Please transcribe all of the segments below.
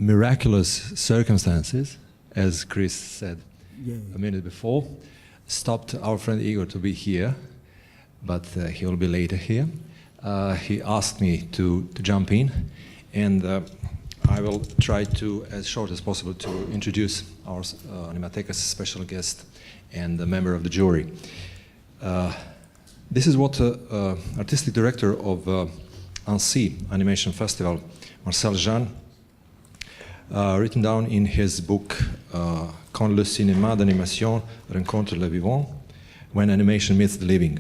miraculous circumstances, as Chris said a minute before, stopped our friend Igor to be here, but he will be later here. He asked me to jump in, and I will try to, as short as possible, to introduce our Animateka's special guest and a member of the jury. This is what artistic director of Annecy Animation Festival, Marcel Jean, written down in his book Quand le cinéma d'animation rencontre le vivant, When Animation Meets the Living.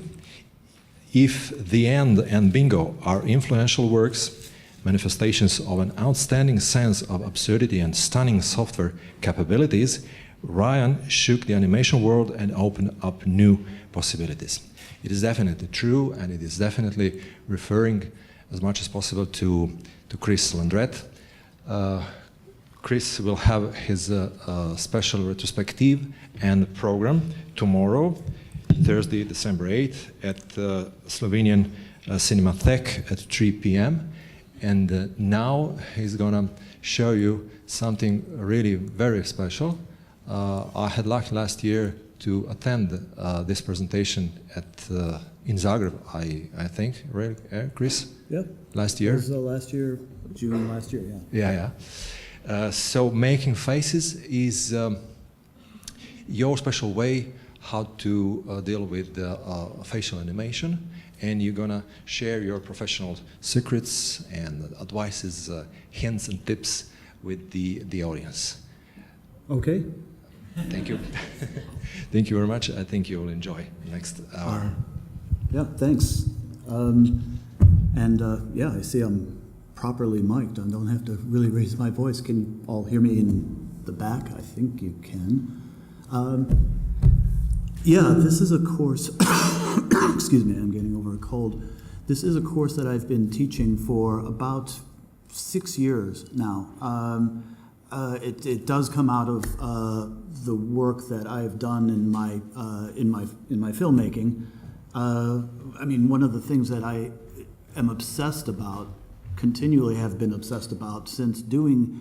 If The End and Bingo are influential works, manifestations of an outstanding sense of absurdity and stunning software capabilities, Ryan shook the animation world and opened up new possibilities. It is definitely true, and it is definitely referring as much as possible to Chrisa Landretha. Chris will have his special retrospective and program tomorrow, Thursday, December 8th, at Slovenian Cinematheque at 3 p.m. And now he's gonna show you something really very special. I had luck last year to attend this presentation in Zagreb, I think, right, Chris? Yeah. Last year? It was last year, June last year, yeah. Yeah. So making faces is your special way how to deal with facial animation, and you're gonna share your professional secrets and advices, hints and tips with the audience. Okay. Thank you. Thank you very much. I think you will enjoy the next hour. Yeah, thanks. Yeah, I see I'm properly mic'd. I don't have to really raise my voice. Can you all hear me in the back? I think you can. Yeah, this is a course, excuse me, I'm getting over a cold. This is a course that I've been teaching for about 6 years now. It does come out of the work that I've done in my filmmaking. I mean, one of the things that I am obsessed about, continually have been obsessed about since doing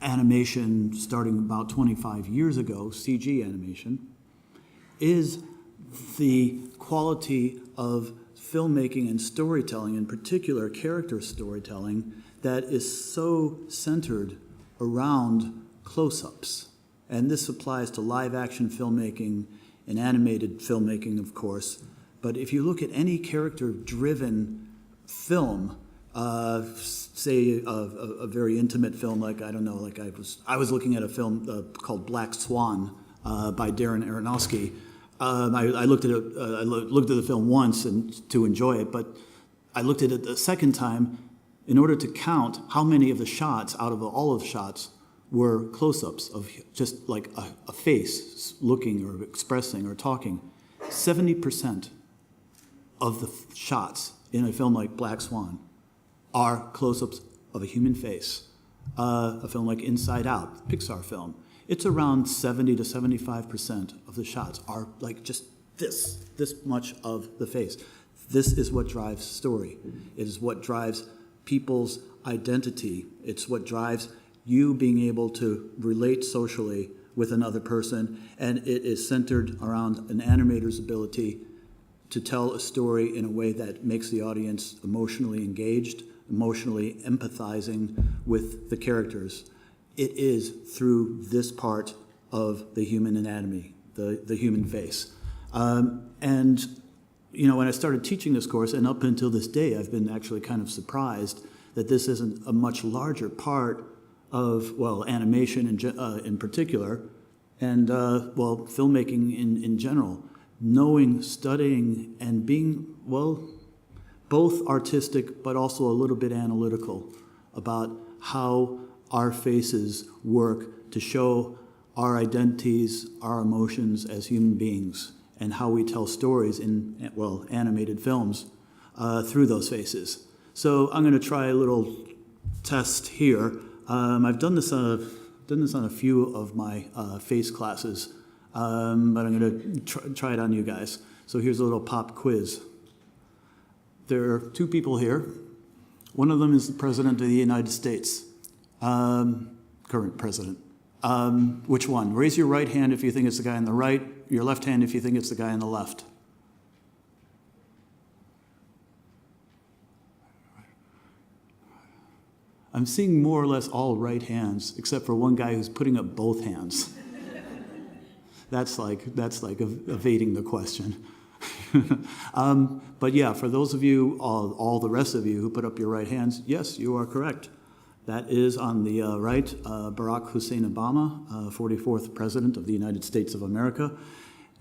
animation starting about 25 years ago, CG animation, is the quality of filmmaking and storytelling, in particular character storytelling, that is so centered around close-ups. And this applies to live-action filmmaking and animated filmmaking, of course. But if you look at any character-driven film, say a very intimate film, like, I don't know, like I was looking at a film called Black Swan by Darren Aronofsky. I looked at it. I looked at the film once and to enjoy it, but I looked at it the second time in order to count how many of the shots out of all of the shots were close-ups of just like a face looking or expressing or talking. 70% of the shots in a film like Black Swan are close-ups of a human face. A film like Inside Out, Pixar film, it's around 70 to 75% of the shots are like just this much of the face. This is what drives story. It is what drives people's identity. It's what drives you being able to relate socially with another person, and it is centered around an animator's ability to tell a story in a way that makes the audience emotionally engaged, emotionally empathizing with the characters. It is through this part of the human anatomy, the human face. And you know, when I started teaching this course, and up until this day, I've been actually kind of surprised that this isn't a much larger part of, well, animation in particular, and, well, filmmaking in general. Knowing, studying, and being, well, both artistic but also a little bit analytical about how our faces work to show our identities, our emotions as human beings, and how we tell stories in, well, animated films through those faces. So I'm going to try a little test here. I've done this on a few of my face classes, but I'm going to try it on you guys. So here's a little pop quiz. There are two people here. One of them is the President of the United States. current president. Which one? Raise your right hand if you think it's the guy on the right, your left hand if you think it's the guy on the left. I'm seeing more or less all right hands, except for one guy who's putting up both hands. That's like evading the question. But yeah, for those of you, all the rest of you who put up your right hands, yes, you are correct. That is on the right, Barack Hussein Obama, 44th President of the United States of America.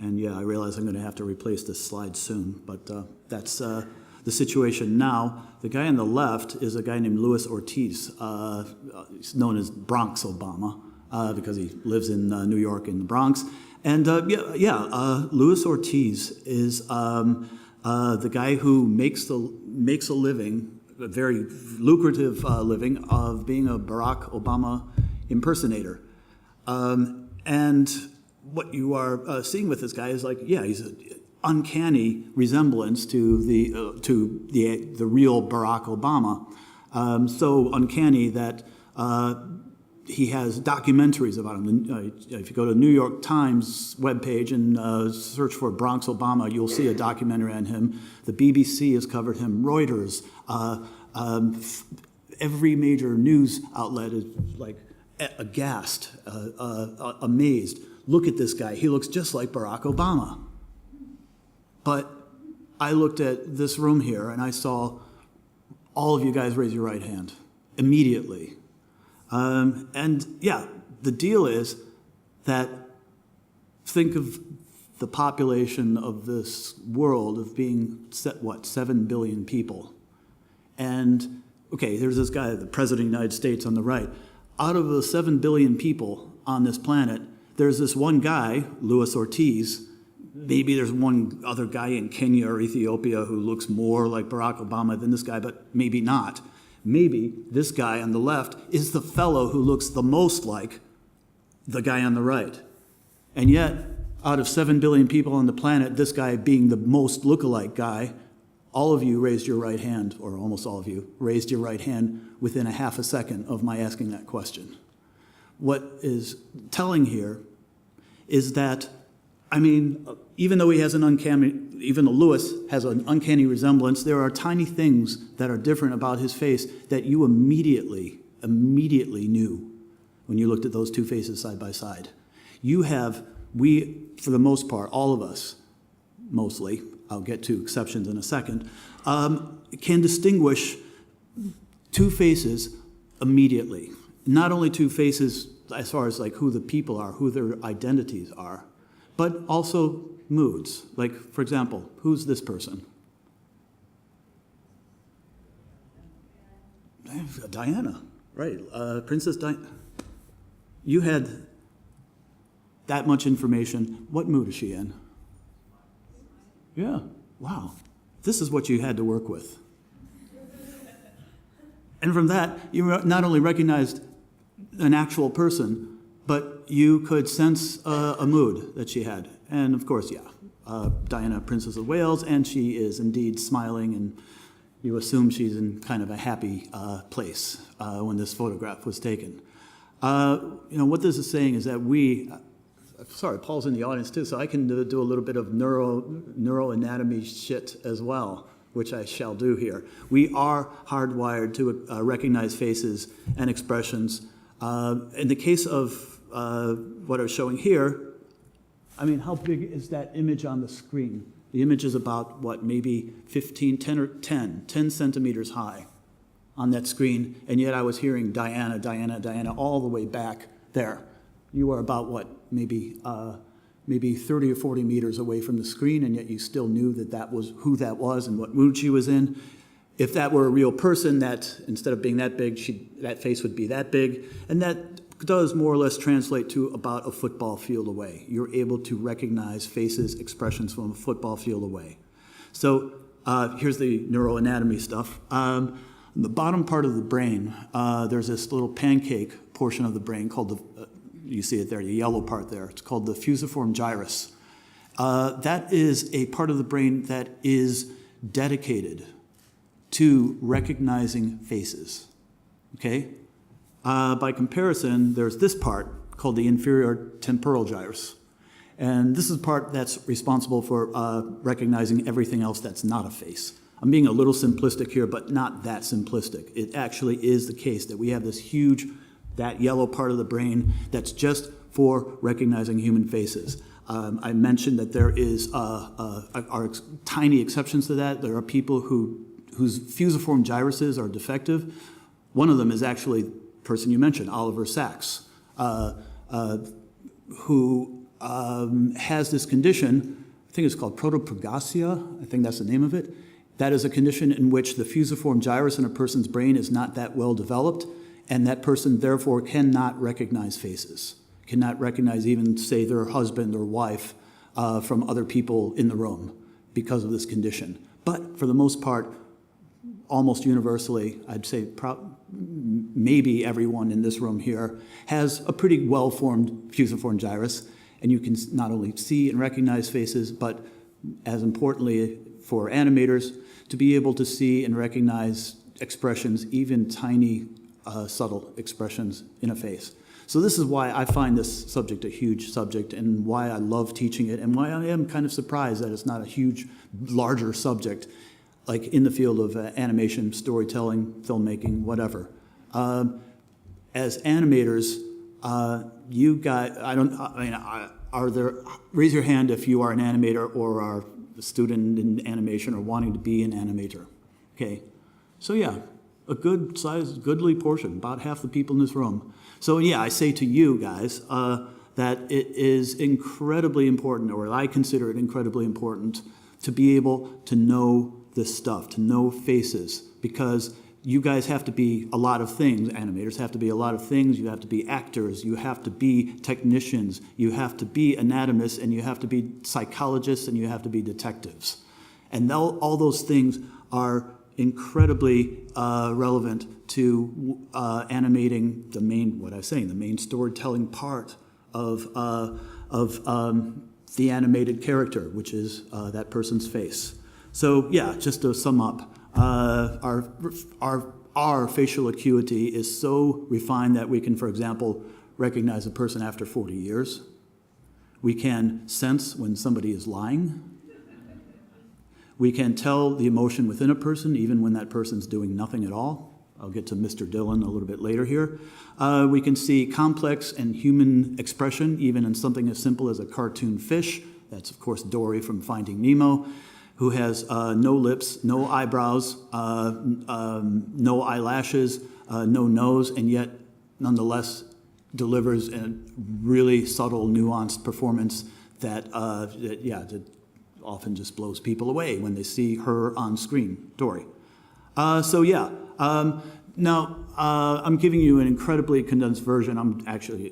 And yeah, I realize I'm going to have to replace this slide soon, but that's the situation now. The guy on the left is a guy named Luis Ortiz. He's known as Bronx Obama because he lives in New York in the Bronx. And Luis Ortiz is the guy who makes a living, a very lucrative living, of being a Barack Obama impersonator. And what you are seeing with this guy is like, yeah, he's an uncanny resemblance to the real Barack Obama. So uncanny that he has documentaries about him. If you go to the New York Times webpage and search for Bronx Obama, you'll see a documentary on him. The BBC has covered him. Reuters, every major news outlet is like aghast, amazed. Look at this guy. He looks just like Barack Obama. But I looked at this room here and I saw all of you guys raise your right hand immediately. And yeah, the deal is that think of the population of this world of being, 7 billion people. And, okay, there's this guy, the President of the United States on the right. Out of the 7 billion people on this planet, there's this one guy, Luis Ortiz. Maybe there's one other guy in Kenya or Ethiopia who looks more like Barack Obama than this guy, but maybe not. Maybe this guy on the left is the fellow who looks the most like the guy on the right. And yet, out of 7 billion people on the planet, this guy being the most lookalike guy, all of you raised your right hand, or almost all of you, raised your right hand within a half a second of my asking that question. What is telling here is that, I mean, even though he has an uncanny, even though Lewis has an uncanny resemblance, there are tiny things that are different about his face that you immediately knew when you looked at those two faces side by side. We, for the most part, all of us, mostly, I'll get to exceptions in a second, can distinguish two faces immediately. Not only two faces as far as like who the people are, who their identities are, but also moods. Like, for example, who's this person? Diana, right? Princess Diana. You had that much information. What mood is she in? Yeah, wow. This is what you had to work with. And from that, you not only recognized an actual person, but you could sense a mood that she had. And of course, yeah, Diana, Princess of Wales, and she is indeed smiling, and you assume she's in kind of a happy place when this photograph was taken. What this is saying is that sorry, Paul's in the audience too, so I can do a little bit of neuroanatomy shit as well, which I shall do here. We are hardwired to recognize faces and expressions. In the case of what I'm showing here, I mean, how big is that image on the screen? The image is about, maybe 10 centimeters high on that screen, and yet I was hearing Diana, Diana, Diana all the way back there. You are about, maybe 30 or 40 meters away from the screen, and yet you still knew that was who that was and what mood she was in. If that were a real person, that instead of being that big, that face would be that big, and that does more or less translate to about a football field away. You're able to recognize faces, expressions from a football field away. So here's the neuroanatomy stuff. On the bottom part of the brain, there's this little pancake portion of the brain called you see it there, the yellow part there. It's called the fusiform gyrus. That is a part of the brain that is dedicated to recognizing faces, okay? By comparison, there's this part called the inferior temporal gyrus. And this is the part that's responsible for recognizing everything else that's not a face. I'm being a little simplistic here, but not that simplistic. It actually is the case that we have this huge, that yellow part of the brain that's just for recognizing human faces. I mentioned that there are tiny exceptions to that. There are people whose fusiform gyruses are defective. One of them is actually the person you mentioned, Oliver Sacks, who has this condition. I think it's called protoprogasia. I think that's the name of it. That is a condition in which the fusiform gyrus in a person's brain is not that well developed, and that person therefore cannot recognize faces, cannot recognize even, say, their husband or wife from other people in the room because of this condition. But for the most part, almost universally, I'd say maybe everyone in this room here has a pretty well-formed fusiform gyrus, and you can not only see and recognize faces, but as importantly for animators, to be able to see and recognize expressions, even tiny, subtle expressions in a face. So this is why I find this subject a huge subject, and why I love teaching it, and why I am kind of surprised that it's not a huge, larger subject, like in the field of animation, storytelling, filmmaking, whatever. As animators, you guys, raise your hand if you are an animator or are a student in animation or wanting to be an animator. Okay, so yeah, a good sized, goodly portion, about half the people in this room. So yeah, I say to you guys that it is incredibly important, or I consider it incredibly important, to be able to know this stuff, to know faces, because you guys have to be a lot of things. Animators have to be a lot of things. You have to be actors, you have to be technicians, you have to be anatomists, and you have to be psychologists, and you have to be detectives. And all those things are incredibly relevant to animating the main storytelling part of the animated character, which is that person's face. So yeah, just to sum up, our facial acuity is so refined that we can, for example, recognize a person after 40 years. We can sense when somebody is lying. We can tell the emotion within a person, even when that person's doing nothing at all. I'll get to Mr. Dillon a little bit later here. We can see complex and human expression, even in something as simple as a cartoon fish. That's, of course, Dory from Finding Nemo, who has no lips, no eyebrows, no eyelashes, no nose, and yet nonetheless delivers a really subtle, nuanced performance that often just blows people away when they see her on screen, Dory. Now, I'm giving you an incredibly condensed version.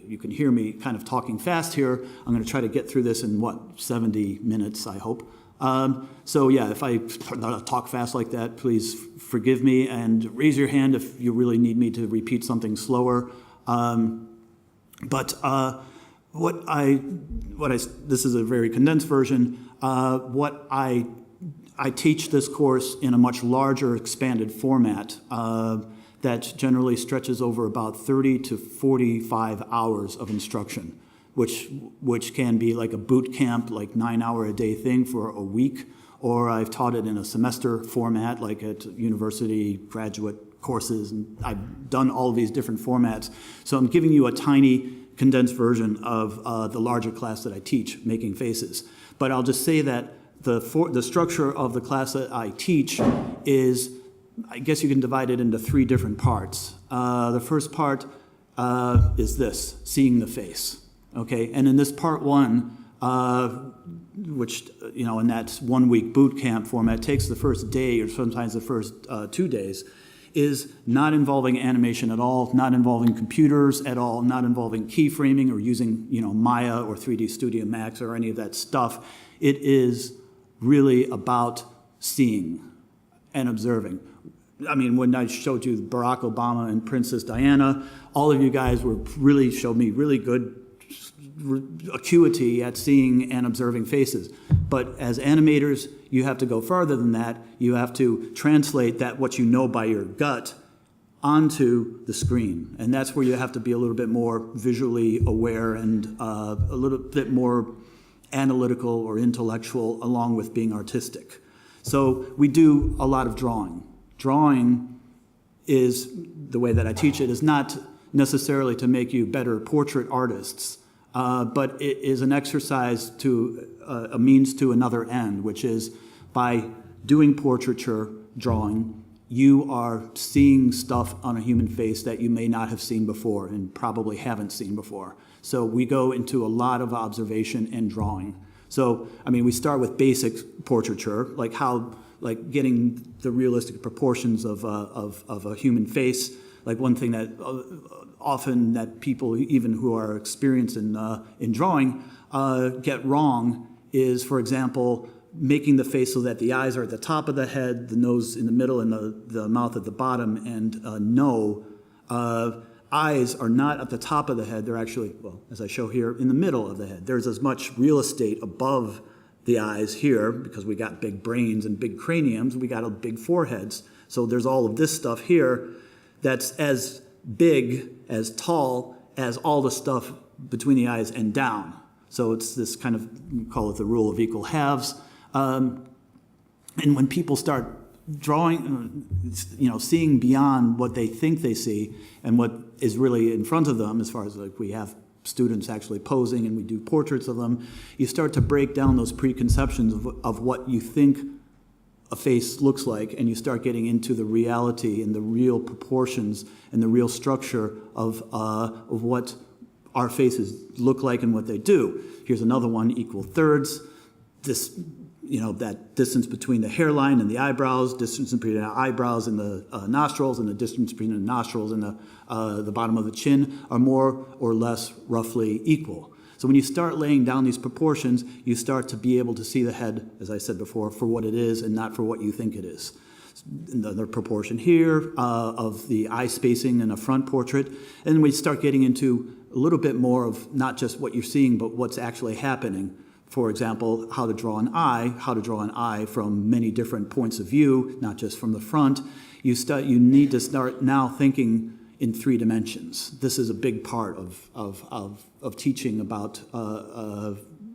You can hear me kind of talking fast here. I'm going to try to get through this in, 70 minutes, I hope. If I talk fast like that, please forgive me, and raise your hand if you really need me to repeat something slower. This is a very condensed version. I teach this course in a much larger, expanded format that generally stretches over about 30 to 45 hours of instruction, which can be like a boot camp, like 9-hour-a-day thing for a week, or I've taught it in a semester format, like at university graduate courses, and I've done all of these different formats. So I'm giving you a tiny, condensed version of the larger class that I teach, Making Faces. But I'll just say that the structure of the class that I teach is, I guess you can divide it into 3 different parts. The first part is this, seeing the face. Okay, and in this part 1, which, in that 1-week boot camp format, takes the first day or sometimes the first 2 days, is not involving animation at all, not involving computers at all, not involving keyframing or using, Maya or 3D Studio Max or any of that stuff. It is really about seeing and observing. I mean, when I showed you Barack Obama and Princess Diana, all of you guys showed me really good acuity at seeing and observing faces. But as animators, you have to go farther than that. You have to translate that what you know by your gut onto the screen. And that's where you have to be a little bit more visually aware and a little bit more analytical or intellectual, along with being artistic. So we do a lot of drawing. Drawing is, the way that I teach it, is not necessarily to make you better portrait artists, but it is an exercise to a means to another end, which is by doing portraiture drawing, you are seeing stuff on a human face that you may not have seen before and probably haven't seen before. So we go into a lot of observation and drawing. So, I mean, we start with basic portraiture, like getting the realistic proportions of a human face. Like one thing that often that people, even who are experienced in drawing, get wrong is, for example, making the face so that the eyes are at the top of the head, the nose in the middle, and the mouth at the bottom. And eyes are not at the top of the head. They're actually, well, as I show here, in the middle of the head. There's as much real estate above the eyes here, because we got big brains and big craniums, we got big foreheads. So there's all of this stuff here that's as big, as tall as all the stuff between the eyes and down. So it's this kind of, we call it the rule of equal halves. And when people start drawing, seeing beyond what they think they see and what is really in front of them, as far as like we have students actually posing and we do portraits of them, you start to break down those preconceptions of what you think a face looks like, and you start getting into the reality and the real proportions and the real structure of what our faces look like and what they do. Here's another one, equal thirds. This, that distance between the hairline and the eyebrows, distance between the eyebrows and the nostrils, and the distance between the nostrils and the bottom of the chin are more or less roughly equal. So when you start laying down these proportions, you start to be able to see the head, as I said before, for what it is and not for what you think it is. Another proportion here of the eye spacing in a front portrait. And then we start getting into a little bit more of not just what you're seeing, but what's actually happening. For example, how to draw an eye from many different points of view, not just from the front. You need to start now thinking in 3 dimensions. This is a big part of teaching about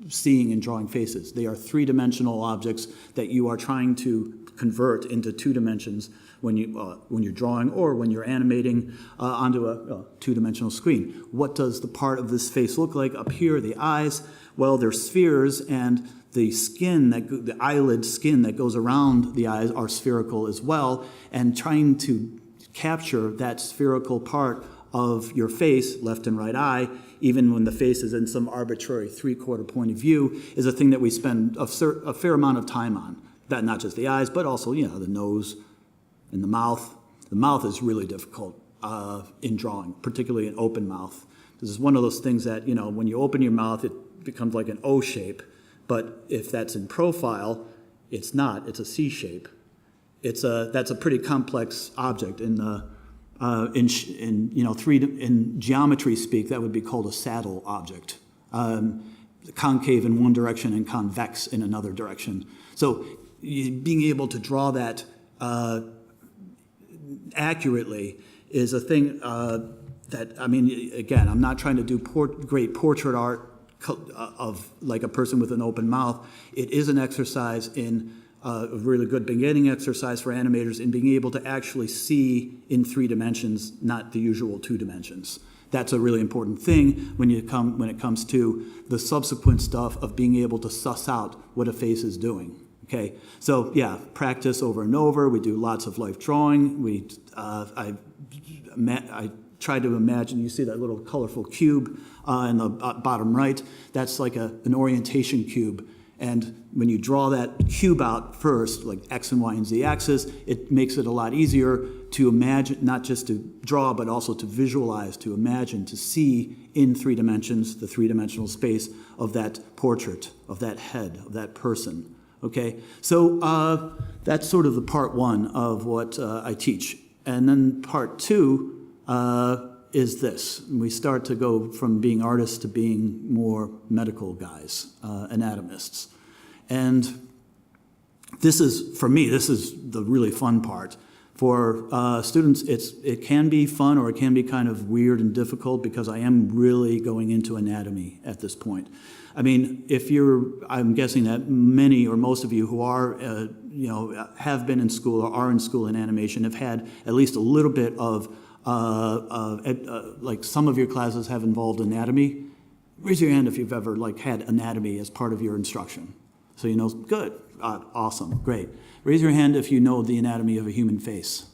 seeing and drawing faces. They are 3-dimensional objects that you are trying to convert into 2 dimensions when you're drawing or when you're animating onto a 2-dimensional screen. What does the part of this face look like? Up here, the eyes, well, they're spheres, and the skin, the eyelid skin that goes around the eyes are spherical as well, and trying to capture that spherical part of your face, left and right eye, even when the face is in some arbitrary 3/4 point of view, is a thing that we spend a fair amount of time on. That not just the eyes, but also the nose and the mouth. The mouth is really difficult in drawing, particularly an open mouth. This is one of those things that when you open your mouth, it becomes like an O shape. But if that's in profile, it's not. It's a C shape. That's a pretty complex object. In geometry speak, that would be called a saddle object. Concave in one direction and convex in another direction. So being able to draw that accurately is a thing that, again, I'm not trying to do great portrait art of like a person with an open mouth. It is an exercise in a really good beginning exercise for animators in being able to actually see in 3 dimensions, not the usual 2 dimensions. That's a really important thing when it comes to the subsequent stuff of being able to suss out what a face is doing. Okay, so yeah, practice over and over. We do lots of life drawing. I try to imagine. You see that little colorful cube in the bottom right. That's like an orientation cube. And when you draw that cube out first, like X and Y and Z axis, it makes it a lot easier to imagine, not just to draw, but also to visualize, to imagine, to see in 3 dimensions, the 3-dimensional space of that portrait, of that head, of that person. Okay, so that's sort of the part 1 of what I teach. And then part 2 is this. We start to go from being artists to being more medical guys, anatomists. And this is, for me, this is the really fun part. For students, it can be fun or it can be kind of weird and difficult because I am really going into anatomy at this point. I mean, I'm guessing that many or most of you who are, have been in school or are in school in animation have had at least a little bit of, like some of your classes have involved anatomy. Raise your hand if you've ever had anatomy as part of your instruction. So you know, good, awesome, great. Raise your hand if you know the anatomy of a human face.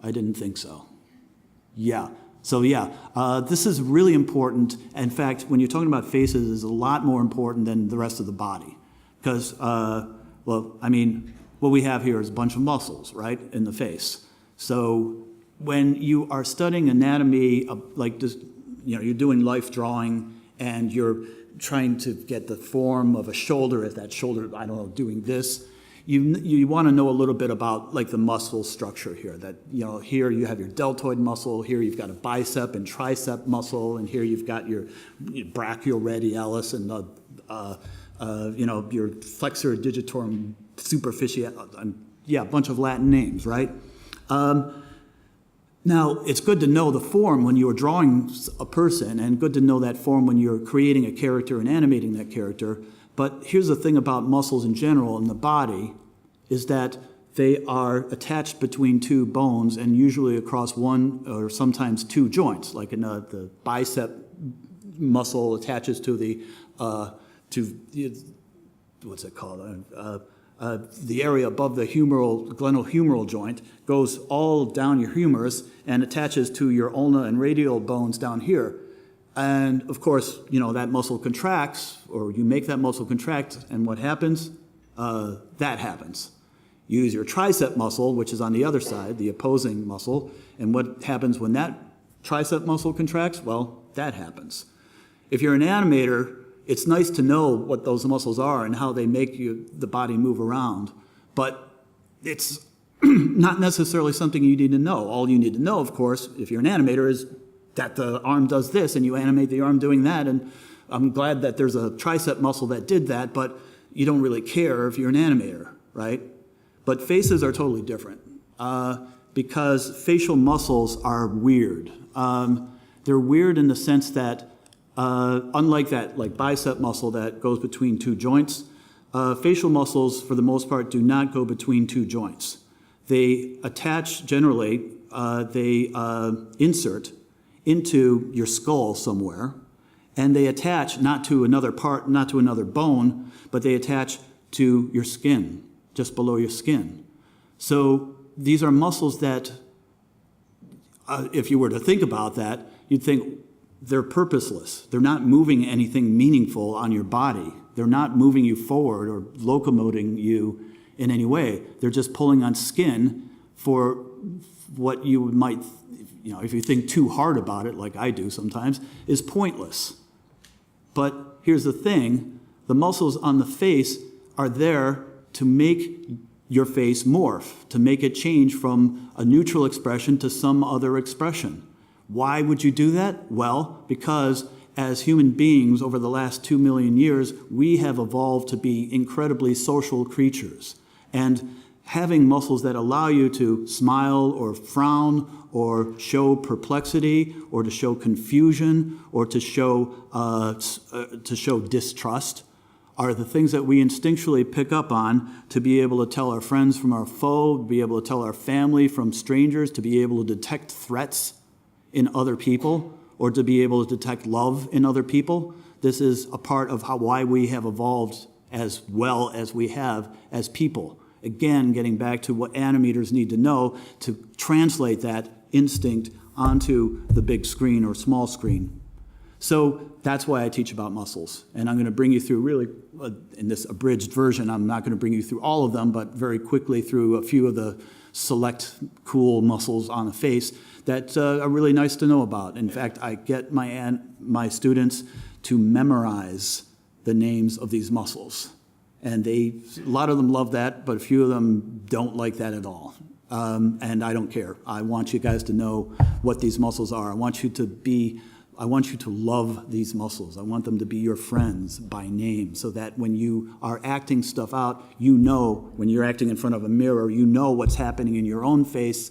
I didn't think so. Yeah. So yeah, this is really important. In fact, when you're talking about faces, it's a lot more important than the rest of the body. Because, well, I mean, what we have here is a bunch of muscles, right, in the face. So when you are studying anatomy, like this, you're doing life drawing and you're trying to get the form of a shoulder, if that shoulder, I don't know, doing this, you want to know a little bit about like the muscle structure here. That here you have your deltoid muscle, here you've got a bicep and tricep muscle, and here you've got your brachioradialis and your flexor digitorum superficialis. Yeah, a bunch of Latin names, right? Now, it's good to know the form when you're drawing a person, and good to know that form when you're creating a character and animating that character. But here's the thing about muscles in general in the body, is that they are attached between two bones and usually across one or sometimes two joints. Like the bicep muscle attaches to what's it called? The area above the glenohumeral joint goes all down your humerus and attaches to your ulna and radial bones down here. And of course, that muscle contracts, or you make that muscle contract, and what happens? That happens. You use your tricep muscle, which is on the other side, the opposing muscle, and what happens when that tricep muscle contracts? Well, that happens. If you're an animator, it's nice to know what those muscles are and how they make the body move around, but it's not necessarily something you need to know. All you need to know, of course, if you're an animator, is that the arm does this and you animate the arm doing that, and I'm glad that there's a tricep muscle that did that, but you don't really care if you're an animator, right? But faces are totally different because facial muscles are weird. They're weird in the sense that unlike that bicep muscle that goes between two joints, facial muscles for the most part do not go between two joints. They attach generally, they insert into your skull somewhere, and they attach not to another part, not to another bone, but they attach to your skin, just below your skin. So these are muscles that, if you were to think about that, you'd think they're purposeless. They're not moving anything meaningful on your body. They're not moving you forward or locomoting you in any way. They're just pulling on skin for what you might, if you think too hard about it, like I do sometimes, is pointless. But here's the thing, the muscles on the face are there to make your face morph, to make it change from a neutral expression to some other expression. Why would you do that? Well, because as human beings over the last 2 million years, we have evolved to be incredibly social creatures. And having muscles that allow you to smile or frown or show perplexity or to show confusion or to show distrust are the things that we instinctually pick up on to be able to tell our friends from our foe, to be able to tell our family from strangers, to be able to detect threats in other people, or to be able to detect love in other people. This is a part of why we have evolved as well as we have as people. Again, getting back to what animators need to know to translate that instinct onto the big screen or small screen. So that's why I teach about muscles. And I'm going to bring you through really, in this abridged version, I'm not going to bring you through all of them, but very quickly through a few of the select cool muscles on the face that are really nice to know about. In fact, I get my students to memorize the names of these muscles. And a lot of them love that, but a few of them don't like that at all. And I don't care. I want you guys to know what these muscles are. I want you to be I want you to love these muscles. I want them to be your friends by name, so that when you are acting stuff out, you know, when you're acting in front of a mirror, you know what's happening in your own face,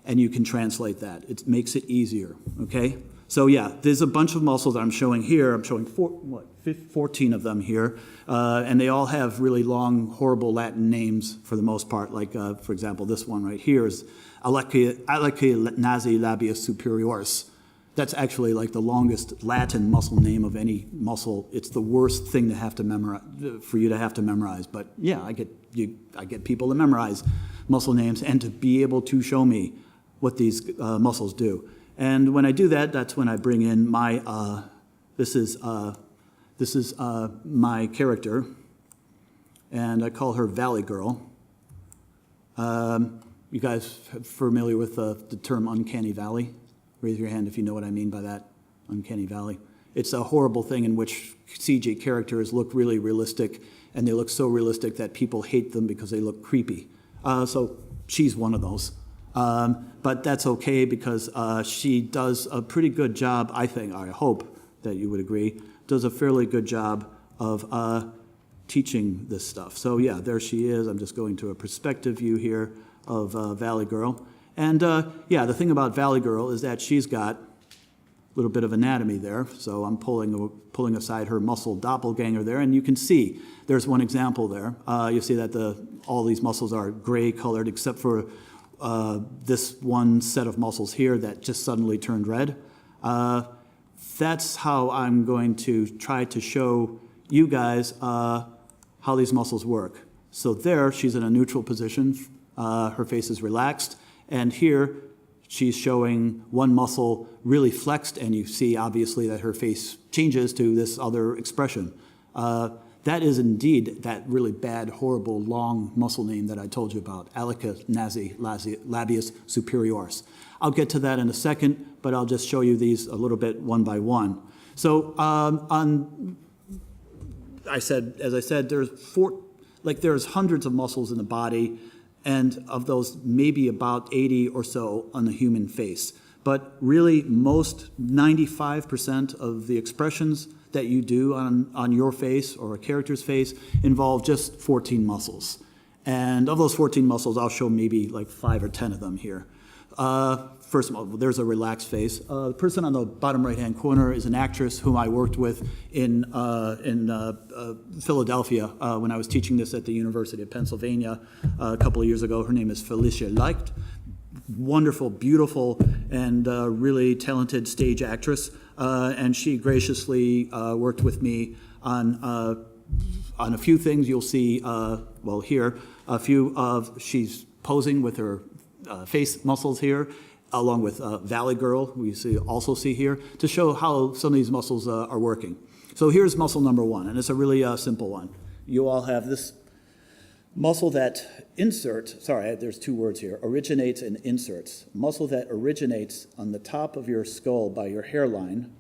and you can translate that. It makes it easier, okay? So yeah, there's a bunch of muscles I'm showing here. I'm showing 14 of them here, and they all have really long, horrible Latin names for the most part. Like, for example, this one right here is elektrarna labius superioris. That's actually like the longest Latin muscle name of any muscle. It's the worst thing to have to memorize, for you to have to memorize. But yeah, I get people to memorize muscle names and to be able to show me what these muscles do. And when I do that, that's when I bring in my, this is my character, and I call her Valley Girl. You guys familiar with the term uncanny valley? Raise your hand if you know what I mean by that, uncanny valley. It's a horrible thing in which CG characters look really realistic, and they look so realistic that people hate them because they look creepy. So she's one of those. But that's okay because she does a pretty good job, I think, I hope that you would agree, does a fairly good job of teaching this stuff. So yeah, there she is. I'm just going to a perspective view here of Valley Girl. And yeah, the thing about Valley Girl is that she's got a little bit of anatomy there. So I'm pulling aside her muscle doppelganger there, and you can see there's one example there. You see that all these muscles are gray colored except for this one set of muscles here that just suddenly turned red. That's how I'm going to try to show you guys how these muscles work. So there, she's in a neutral position. Her face is relaxed. And here, she's showing one muscle really flexed, and you see, obviously, that her face changes to this other expression. That is indeed that really bad, horrible, long muscle name that I told you about, elektrarna labius superioris. I'll get to that in a second, but I'll just show you these a little bit one by one. So as I said, there's hundreds of muscles in the body, and of those, maybe about 80 or so on the human face. But really, 95% of the expressions that you do on your face or a character's face involve just 14 muscles. And of those 14 muscles, I'll show maybe like 5 or 10 of them here. First of all, there's a relaxed face. The person on the bottom right-hand corner is an actress whom I worked with in Philadelphia when I was teaching this at the University of Pennsylvania a couple of years ago. Her name is Felicia Leicht. Wonderful, beautiful, and really talented stage actress. And she graciously worked with me on a few things. You'll see, well, here, she's posing with her face muscles here, along with Valley Girl, we also see here, to show how some of these muscles are working. So here's muscle number one, and it's a really simple one. You all have this muscle that there's two words here, originates and inserts. Muscle that originates on the top of your skull by your hairline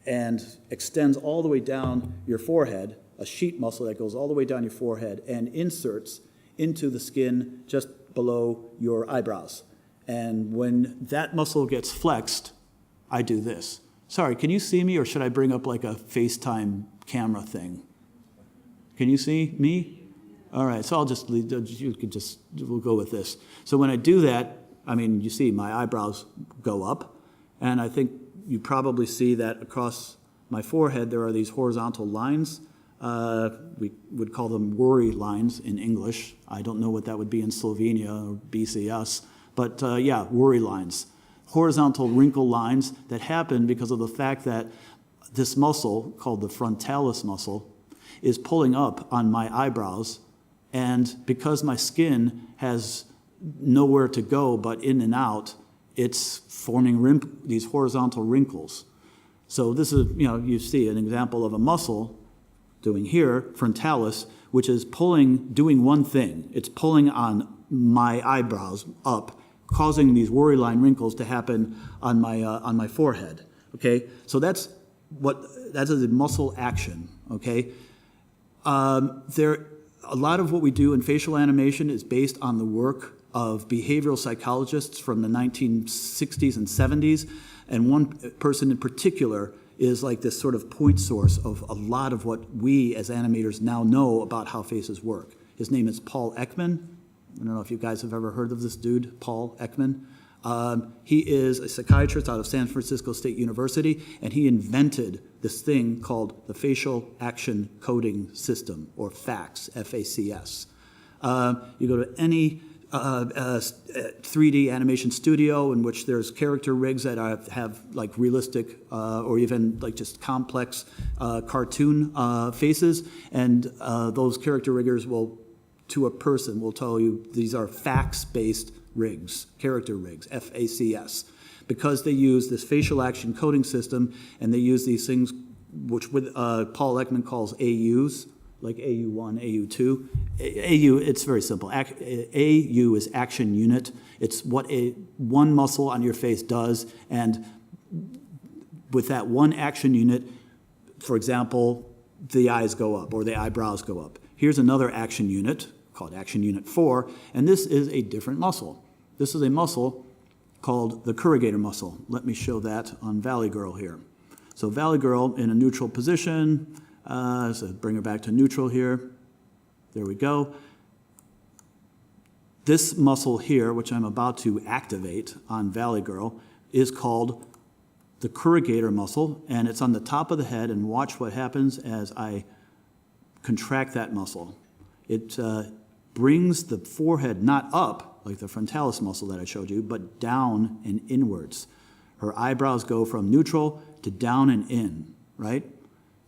and extends all the way down your forehead, a sheet muscle that goes all the way down your forehead and inserts into the skin just below your eyebrows. And when that muscle gets flexed, I do this. Sorry, can you see me, or should I bring up like a FaceTime camera thing? Can you see me? All right, so we'll go with this. So when I do that, I mean, you see my eyebrows go up, and I think you probably see that across my forehead there are these horizontal lines. We would call them worry lines in English. I don't know what that would be in Slovenia or BCS, but yeah, worry lines. Horizontal wrinkle lines that happen because of the fact that this muscle, called the frontalis muscle, is pulling up on my eyebrows, and because my skin has nowhere to go but in and out, it's forming these horizontal wrinkles. So this is, you see an example of a muscle doing here, frontalis, which is doing one thing. It's pulling on my eyebrows up, causing these worry line wrinkles to happen on my forehead. Okay, so that's a muscle action. Okay, a lot of what we do in facial animation is based on the work of behavioral psychologists from the 1960s and 70s. And one person in particular is like this sort of point source of a lot of what we as animators now know about how faces work. His name is Paul Ekman. I don't know if you guys have ever heard of this dude, Paul Ekman. He is a psychiatrist out of San Francisco State University, and he invented this thing called the Facial Action Coding System, or FACS, F-A-C-S. You go to any 3D animation studio in which there's character rigs that have like realistic or even like just complex cartoon faces, and those character riggers will, to a person, will tell you these are FACS-based rigs, character rigs, F-A-C-S, because they use this facial action coding system, and they use these things which Paul Ekman calls AUs, like AU1, AU2. AU, it's very simple. AU is action unit. It's what one muscle on your face does, and with that one action unit, for example, the eyes go up or the eyebrows go up. Here's another action unit called action unit 4, and this is a different muscle. This is a muscle called the corrugator muscle. Let me show that on Valley Girl here. So Valley Girl in a neutral position. So bring her back to neutral here. There we go. This muscle here, which I'm about to activate on Valley Girl, is called the corrugator muscle, and it's on the top of the head, and watch what happens as I contract that muscle. It brings the forehead not up, like the frontalis muscle that I showed you, but down and inwards. Her eyebrows go from neutral to down and in, right?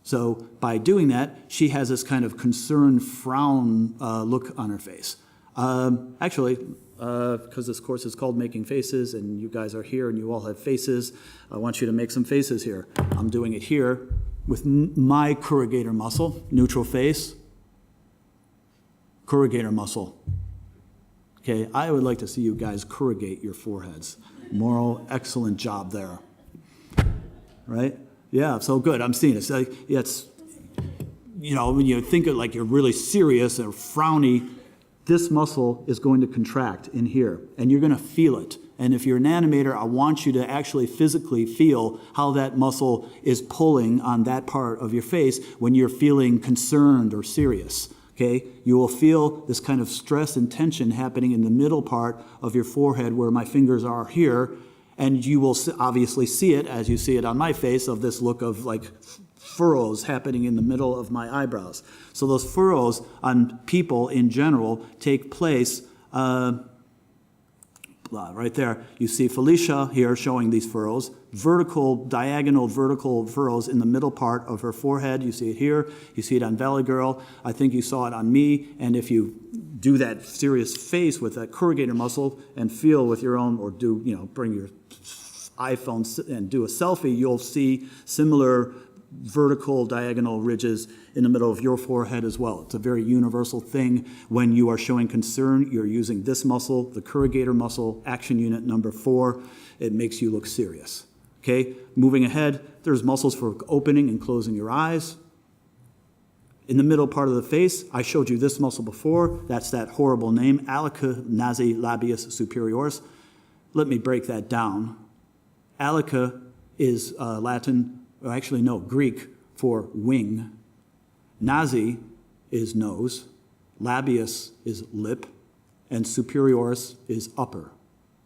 So by doing that, she has this kind of concerned frown look on her face. Actually, because this course is called Making Faces, and you guys are here and you all have faces, I want you to make some faces here. I'm doing it here with my corrugator muscle, neutral face, corrugator muscle. Okay, I would like to see you guys corrugate your foreheads. Moral, excellent job there. Right? Yeah, so good. I'm seeing it. So, yeah, it's, you know, when you think of like you're really serious or frowny, this muscle is going to contract in here, and you're going to feel it. And if you're an animator, I want you to actually physically feel how that muscle is pulling on that part of your face when you're feeling concerned or serious. Okay, you will feel this kind of stress and tension happening in the middle part of your forehead where my fingers are here, and you will obviously see it, as you see it on my face, of this look of like furrows happening in the middle of my eyebrows. So those furrows on people in general take place right there. You see Felicia here showing these furrows, diagonal vertical furrows in the middle part of her forehead. You see it here. You see it on Valley Girl. I think you saw it on me. And if you do that serious face with that corrugator muscle and feel with your own, or do, you know, bring your iPhone and do a selfie, you'll see similar vertical diagonal ridges in the middle of your forehead as well. It's a very universal thing. When you are showing concern, you're using this muscle, the corrugator muscle, action unit number 4. It makes you look serious. Okay, moving ahead, there's muscles for opening and closing your eyes. In the middle part of the face, I showed you this muscle before. That's that horrible name, Alica nasi labius superioris. Let me break that down. Alica is Latin, or actually no, Greek for wing. Nasi is nose, labius is lip, and superioris is upper.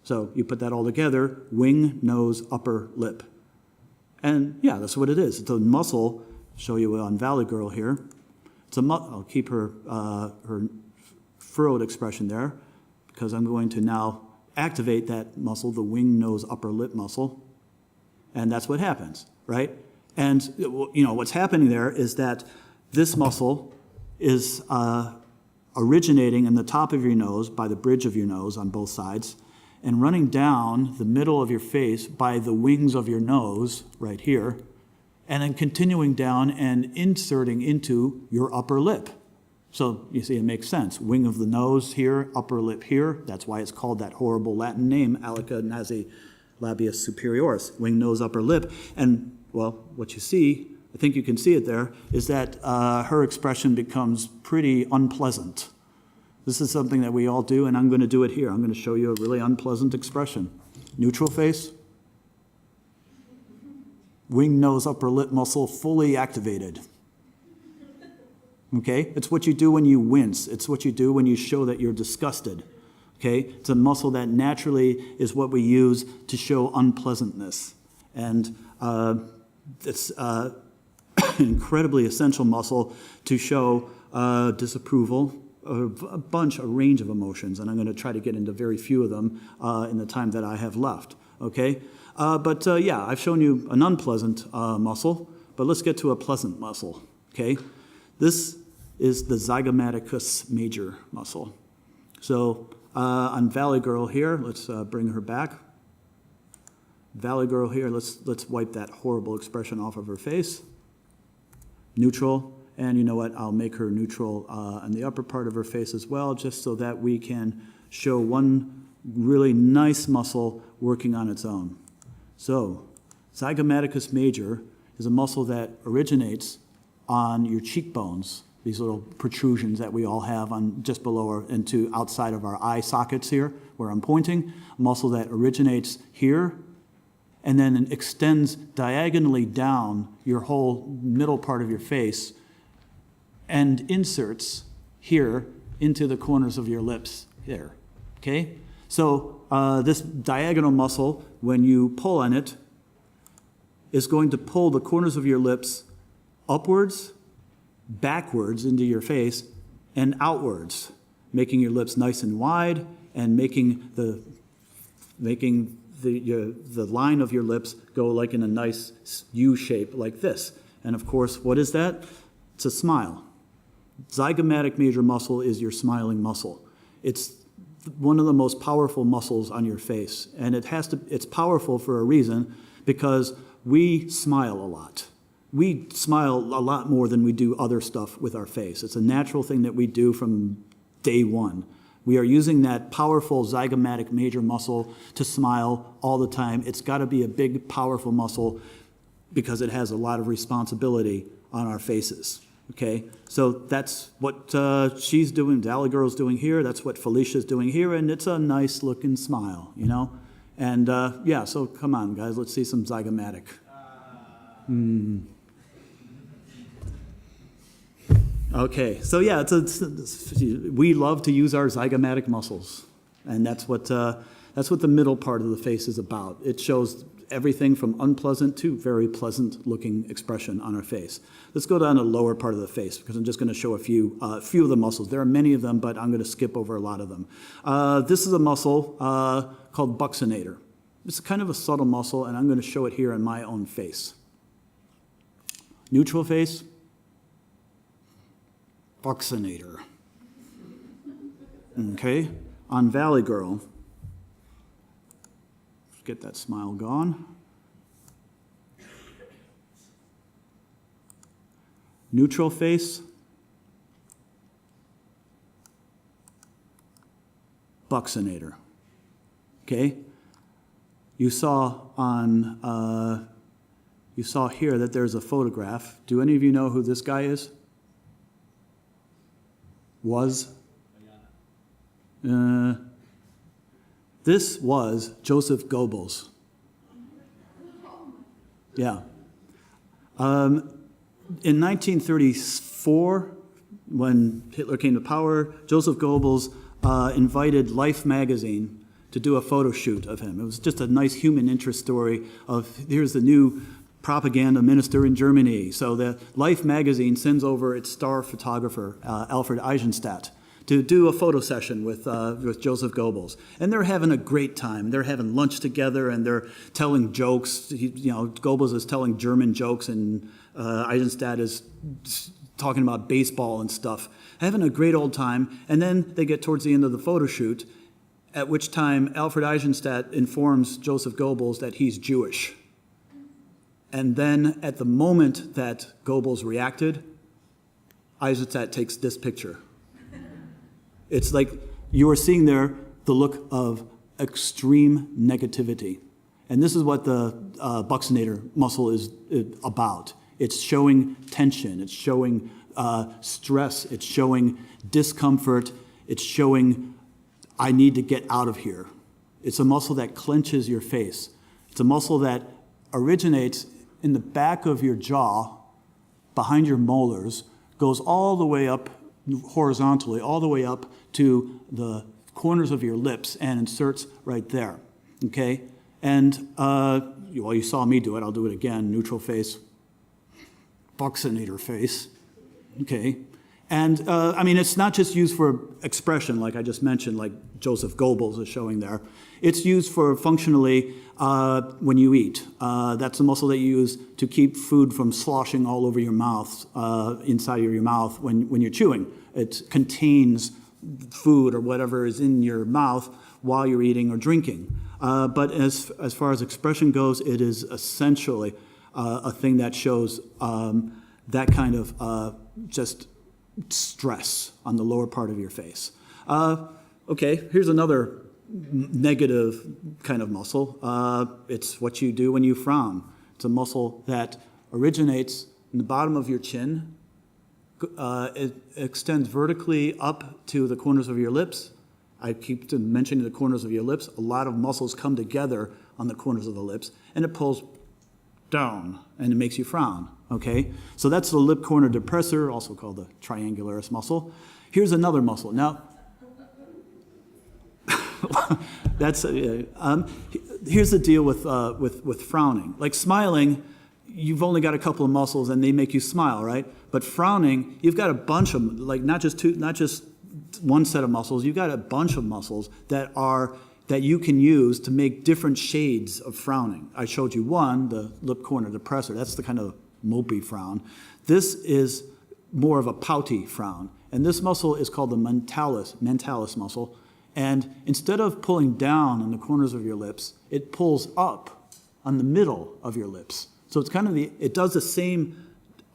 So you put that all together, wing, nose, upper lip. And yeah, that's what it is. It's a muscle, show you on Valley Girl here. I'll keep her furrowed expression there, because I'm going to now activate that muscle, the wing, nose, upper lip muscle. And that's what happens, right? And you know what's happening there is that this muscle is originating in the top of your nose by the bridge of your nose on both sides, and running down the middle of your face by the wings of your nose right here, and then continuing down and inserting into your upper lip. So you see, it makes sense. Wing of the nose here, upper lip here. That's why it's called that horrible Latin name, Alica nasi labius superioris, wing, nose, upper lip. And well, what you see, I think you can see it there, is that her expression becomes pretty unpleasant. This is something that we all do, and I'm going to do it here. I'm going to show you a really unpleasant expression. Neutral face. Wing, nose, upper lip muscle fully activated. Okay? It's what you do when you wince. It's what you do when you show that you're disgusted. Okay? It's a muscle that naturally is what we use to show unpleasantness. And it's an incredibly essential muscle to show disapproval, a range of emotions. And I'm going to try to get into very few of them in the time that I have left. Okay? Yeah, I've shown you an unpleasant muscle, but let's get to a pleasant muscle. Okay? This is the zygomaticus major muscle. So on Valley Girl here, let's bring her back. Valley Girl here, let's wipe that horrible expression off of her face. Neutral, and you know what, I'll make her neutral on the upper part of her face as well, just so that we can show one really nice muscle working on its own. So, zygomaticus major is a muscle that originates on your cheekbones, these little protrusions that we all have on just below and to outside of our eye sockets here, where I'm pointing. A muscle that originates here and then extends diagonally down your whole middle part of your face and inserts here into the corners of your lips there, okay? So this diagonal muscle, when you pull on it, is going to pull the corners of your lips upwards, backwards into your face, and outwards, making your lips nice and wide and making the line of your lips go like in a nice U shape like this. And of course, what is that? It's a smile. Zygomatic major muscle is your smiling muscle. It's one of the most powerful muscles on your face. And it's powerful for a reason, because we smile a lot. We smile a lot more than we do other stuff with our face. It's a natural thing that we do from day one. We are using that powerful zygomatic major muscle to smile all the time. It's got to be a big, powerful muscle because it has a lot of responsibility on our faces. Okay, so that's what she's doing, Valley Girl's doing here. That's what Felicia's doing here, and it's a nice looking smile, you know. And yeah, so come on, guys, let's see some zygomatic. Okay, so yeah, we love to use our zygomatic muscles, and that's what the middle part of the face is about. It shows everything from unpleasant to very pleasant looking expression on our face. Let's go down to the lower part of the face, because I'm just going to show a few of the muscles. There are many of them, but I'm going to skip over a lot of them. This is a muscle called buccinator. It's kind of a subtle muscle, and I'm going to show it here on my own face. Neutral face, buccinator. Okay, on Valley Girl, get that smile gone. Neutral face, buccinator. Okay, you saw here that there's a photograph. Do any of you know who this guy is? Was? This was Joseph Goebbels. Yeah. In 1934, when Hitler came to power, Joseph Goebbels invited Life magazine to do a photo shoot of him. It was just a nice human interest story of, here's the new propaganda minister in Germany. So the Life magazine sends over its star photographer, Alfred Eisenstadt, to do a photo session with Joseph Goebbels. And they're having a great time. They're having lunch together, and they're telling jokes. Goebbels is telling German jokes, and Eisenstadt is talking about baseball and stuff. Having a great old time. And then they get towards the end of the photo shoot, at which time Alfred Eisenstadt informs Joseph Goebbels that he's Jewish. And then at the moment that Goebbels reacted, Eisenstadt takes this picture. It's like you are seeing there the look of extreme negativity. And this is what the buccinator muscle is about. It's showing tension. It's showing stress. It's showing discomfort. It's showing, I need to get out of here. It's a muscle that clenches your face. It's a muscle that originates in the back of your jaw, behind your molars, goes all the way up horizontally, all the way up to the corners of your lips and inserts right there, okay? And, well, you saw me do it. I'll do it again. Neutral face, buccinator face, okay? And, I mean, it's not just used for expression, like I just mentioned, like Joseph Goebbels is showing there. It's used for functionally when you eat. That's the muscle that you use to keep food from sloshing all over your mouth, inside of your mouth when you're chewing. It contains food or whatever is in your mouth while you're eating or drinking. But as far as expression goes, it is essentially a thing that shows that kind of just stress on the lower part of your face. Okay, here's another negative kind of muscle. It's what you do when you frown. It's a muscle that originates in the bottom of your chin. It extends vertically up to the corners of your lips. I keep mentioning the corners of your lips. A lot of muscles come together on the corners of the lips, and it pulls down, and it makes you frown, okay? So that's the lip corner depressor, also called the triangularis muscle. Here's another muscle. Now, that's here's the deal with frowning. Like smiling, you've only got a couple of muscles, and they make you smile, right? But frowning, you've got a bunch of, like not just one set of muscles. You've got a bunch of muscles that you can use to make different shades of frowning. I showed you one, the lip corner depressor. That's the kind of mopey frown. This is more of a pouty frown. And this muscle is called the mentalis muscle. And instead of pulling down on the corners of your lips, it pulls up on the middle of your lips. So it's kind of it does the same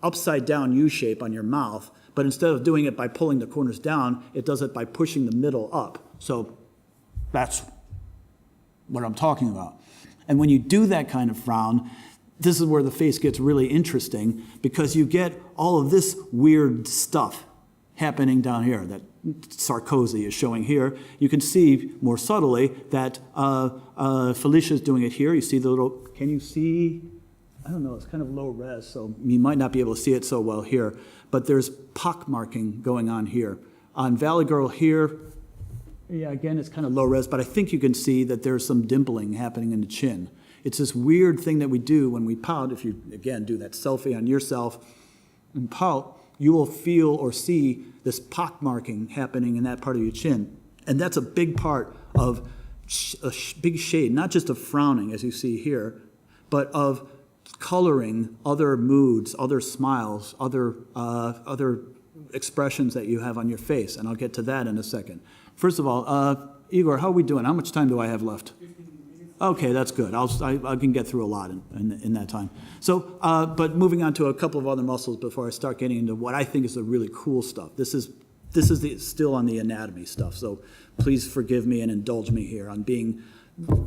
upside down U shape on your mouth, but instead of doing it by pulling the corners down, it does it by pushing the middle up. So that's what I'm talking about. And when you do that kind of frown, this is where the face gets really interesting, because you get all of this weird stuff happening down here that Sarkozy is showing here. You can see more subtly that Felicia's doing it here. You see the little, can you see? I don't know, it's kind of low res, so you might not be able to see it so well here, but there's pockmarking going on here. On Valley Girl here, yeah, again, it's kind of low res, but I think you can see that there's some dimpling happening in the chin. It's this weird thing that we do when we pout. If you, again, do that selfie on yourself and pout, you will feel or see this pockmarking happening in that part of your chin. And that's a big part of a big shade, not just of frowning, as you see here, but of coloring other moods, other smiles, other expressions that you have on your face. And I'll get to that in a second. First of all, Igor, how are we doing? How much time do I have left? Okay, that's good. I can get through a lot in that time. So, but moving on to a couple of other muscles before I start getting into what I think is the really cool stuff. This is still on the anatomy stuff, so please forgive me and indulge me here on being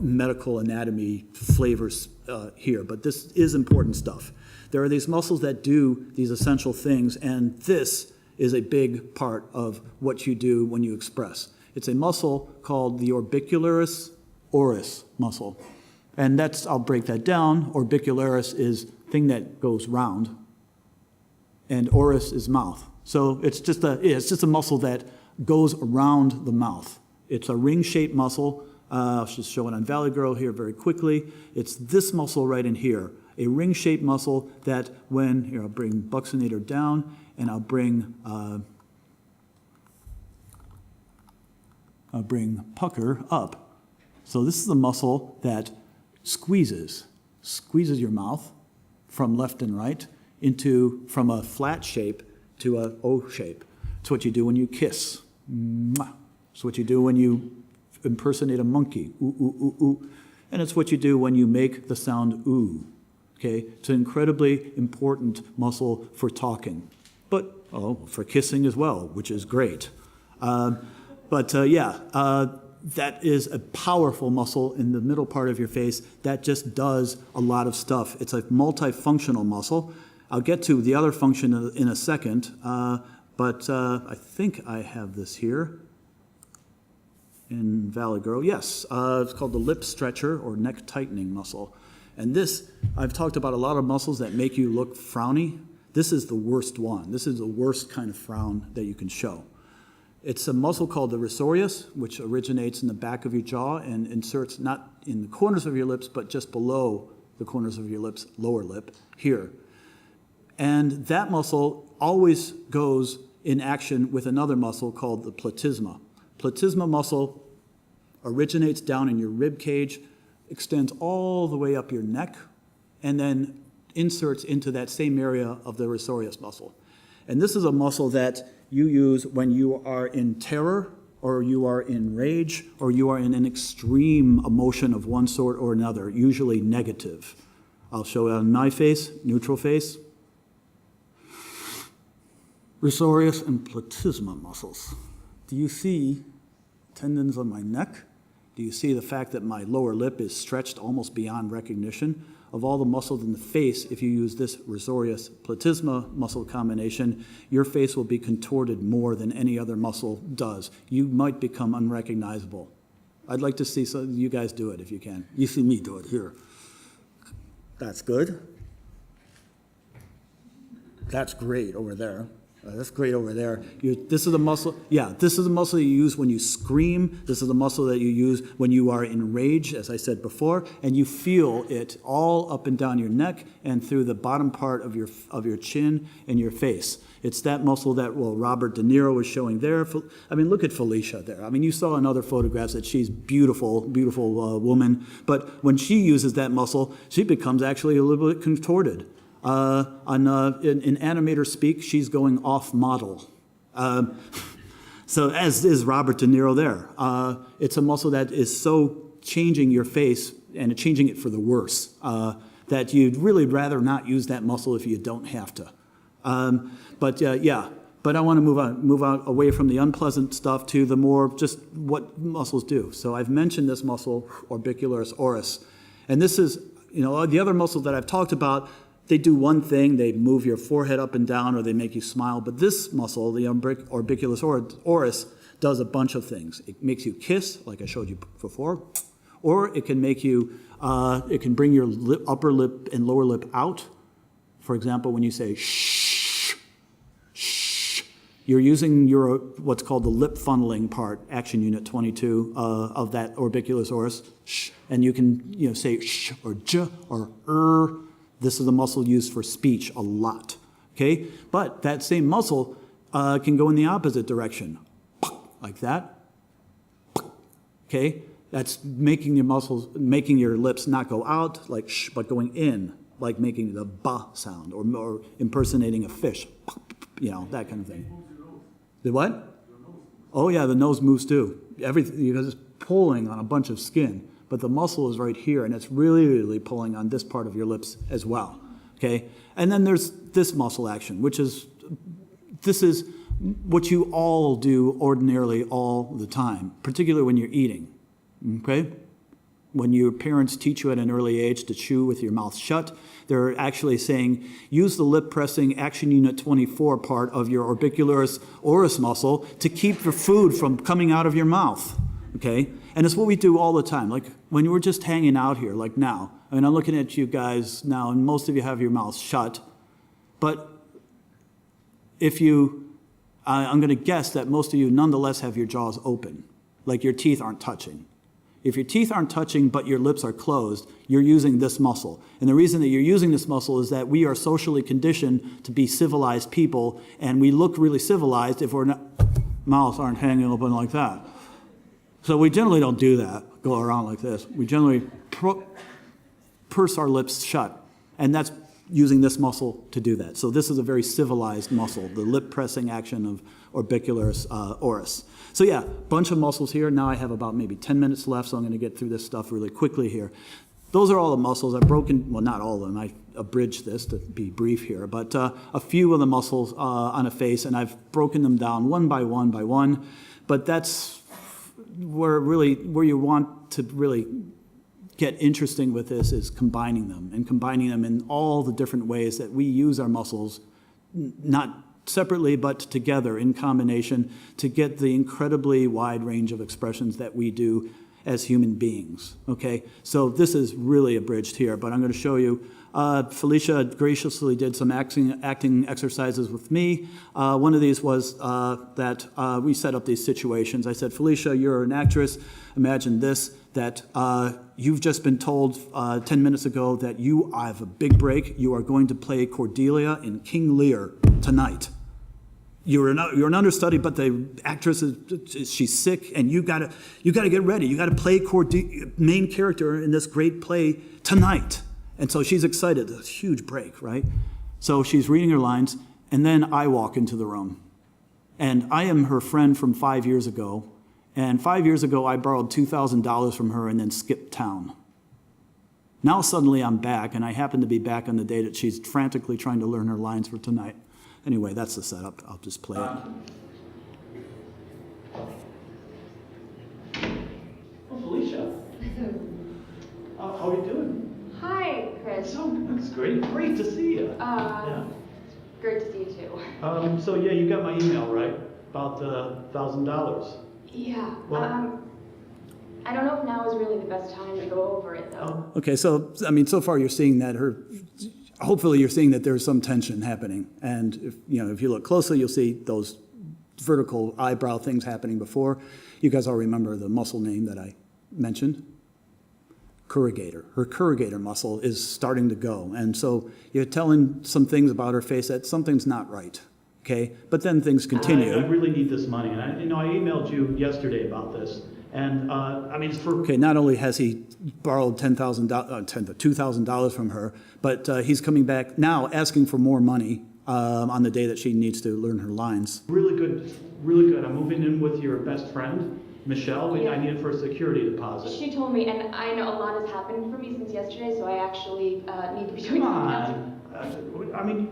medical anatomy flavors here, but this is important stuff. There are these muscles that do these essential things, and this is a big part of what you do when you express. It's a muscle called the orbicularis oris muscle. And I'll break that down. Orbicularis is thing that goes round, and oris is mouth. So it's just a muscle that goes around the mouth. It's a ring-shaped muscle. I'll just show it on Valley Girl here very quickly. It's this muscle right in here, a ring-shaped muscle that here, I'll bring buccinator down, and I'll bring pucker up. So this is the muscle that squeezes your mouth from left and right from a flat shape to a O shape. It's what you do when you kiss. Mwah. It's what you do when you impersonate a monkey. Ooh, ooh, ooh, ooh. And it's what you do when you make the sound ooh. Okay? It's an incredibly important muscle for talking, but for kissing as well, which is great. That is a powerful muscle in the middle part of your face that just does a lot of stuff. It's a multifunctional muscle. I'll get to the other function in a second, but I think I have this here in Valley Girl. Yes, it's called the lip stretcher or neck tightening muscle. And this, I've talked about a lot of muscles that make you look frowny. This is the worst one. This is the worst kind of frown that you can show. It's a muscle called the risorius, which originates in the back of your jaw and inserts not in the corners of your lips, but just below the corners of your lips, lower lip, here. And that muscle always goes in action with another muscle called the platysma. Platysma muscle originates down in your rib cage, extends all the way up your neck, and then inserts into that same area of the risorius muscle. And this is a muscle that you use when you are in terror, or you are in rage, or you are in an extreme emotion of one sort or another, usually negative. I'll show it on my face, neutral face. Risorius and platysma muscles. Do you see tendons on my neck? Do you see the fact that my lower lip is stretched almost beyond recognition? Of all the muscles in the face, if you use this risorius platysma muscle combination, your face will be contorted more than any other muscle does. You might become unrecognizable. I'd like to see some of you guys do it if you can. You see me do it here. That's good. That's great over there. That's great over there. This is the muscle, this is the muscle you use when you scream. This is the muscle that you use when you are in rage, as I said before, and you feel it all up and down your neck and through the bottom part of your chin and your face. It's that muscle that, Robert De Niro was showing there. I mean, look at Felicia there. I mean, you saw in other photographs that she's beautiful, beautiful woman, but when she uses that muscle, she becomes actually a little bit contorted. In animator speak, she's going off model. So as is Robert De Niro there. It's a muscle that is so changing your face and changing it for the worse that you'd really rather not use that muscle if you don't have to. But I want to move on away from the unpleasant stuff to the more just what muscles do. So I've mentioned this muscle, orbicularis oris, and this is, the other muscles that I've talked about. They do one thing, they move your forehead up and down or they make you smile, but this muscle, the orbicularis oris, does a bunch of things. It makes you kiss, like I showed you before, or it can make you, it can bring your upper lip and lower lip out. For example, when you say shh, shh, you're using your, what's called the lip funneling part, action unit 22 of that orbicularis oris, shh, and you can say shh or j or This is the muscle used for speech a lot, okay? But that same muscle can go in the opposite direction, like that, okay? That's making your lips not go out like shh, but going in, like making the ba sound or impersonating a fish, that kind of thing. The what? Oh yeah, the nose moves too. Everything, you're just pulling on a bunch of skin. But the muscle is right here, and it's really, really pulling on this part of your lips as well, okay? And then there's this muscle action, this is what you all do ordinarily all the time, particularly when you're eating, okay? When your parents teach you at an early age to chew with your mouth shut, they're actually saying, use the lip pressing action unit 24 part of your orbicularis oris muscle to keep your food from coming out of your mouth, okay? And it's what we do all the time. Like when we're just hanging out here, like now. I mean, I'm looking at you guys now, and most of you have your mouths shut. But I'm going to guess that most of you nonetheless have your jaws open, like your teeth aren't touching. If your teeth aren't touching but your lips are closed, you're using this muscle. And the reason that you're using this muscle is that we are socially conditioned to be civilized people, and we look really civilized if our mouths aren't hanging open like that. So we generally don't do that, go around like this. We generally purse our lips shut, and that's using this muscle to do that. So this is a very civilized muscle, the lip pressing action of orbicularis oris. So yeah, bunch of muscles here. Now I have about maybe 10 minutes left, so I'm going to get through this stuff really quickly here. Those are all the muscles. I've broken, well, not all of them. I abridged this to be brief here, but a few of the muscles on a face, and I've broken them down one by one by one. But that's where you want to really get interesting with this is combining them in all the different ways that we use our muscles, not separately but together in combination to get the incredibly wide range of expressions that we do. as human beings, okay? So this is really abridged here, but I'm going to show you. Felicia graciously did some acting exercises with me. One of these was that we set up these situations. I said, Felicia, you're an actress. Imagine this, that you've just been told 10 minutes ago that you have a big break. You are going to play Cordelia in King Lear tonight. You're an understudy, but the actress she's sick, and you gotta get ready. You gotta play main character in this great play tonight. And so she's excited. It's a huge break, right? So she's reading her lines, and then I walk into the room. And I am her friend from 5 years ago. And 5 years ago, I borrowed $2,000 from her and then skipped town. Now suddenly I'm back, and I happen to be back on the day that she's frantically trying to learn her lines for tonight. Anyway, that's the setup. I'll just play it. Oh, Felicia. How are you doing? Hi, Chris. That's great. Great to see you. Great to see you too. So yeah, you got my email, right? About the $1,000. Yeah. Well, I don't know if now is really the best time to go over it though. Okay, so, I mean, so far you're seeing that hopefully you're seeing that there's some tension happening. And if you look closely, you'll see those vertical eyebrow things happening before. You guys all remember the muscle name that I mentioned? Corrugator. Her corrugator muscle is starting to go. And so you're telling some things about her face that something's not right, okay? But then things continue. I really need this money. And I emailed you yesterday about this. And I mean, it's for... Okay, not only has he borrowed $2,000 from her, but he's coming back now asking for more money on the day that she needs to learn her lines. Really good, really good. I'm moving in with your best friend, Michelle. Yeah. I need it for a security deposit. She told me, and I know a lot has happened for me since yesterday, so I actually need to be doing Come something else. on. I mean,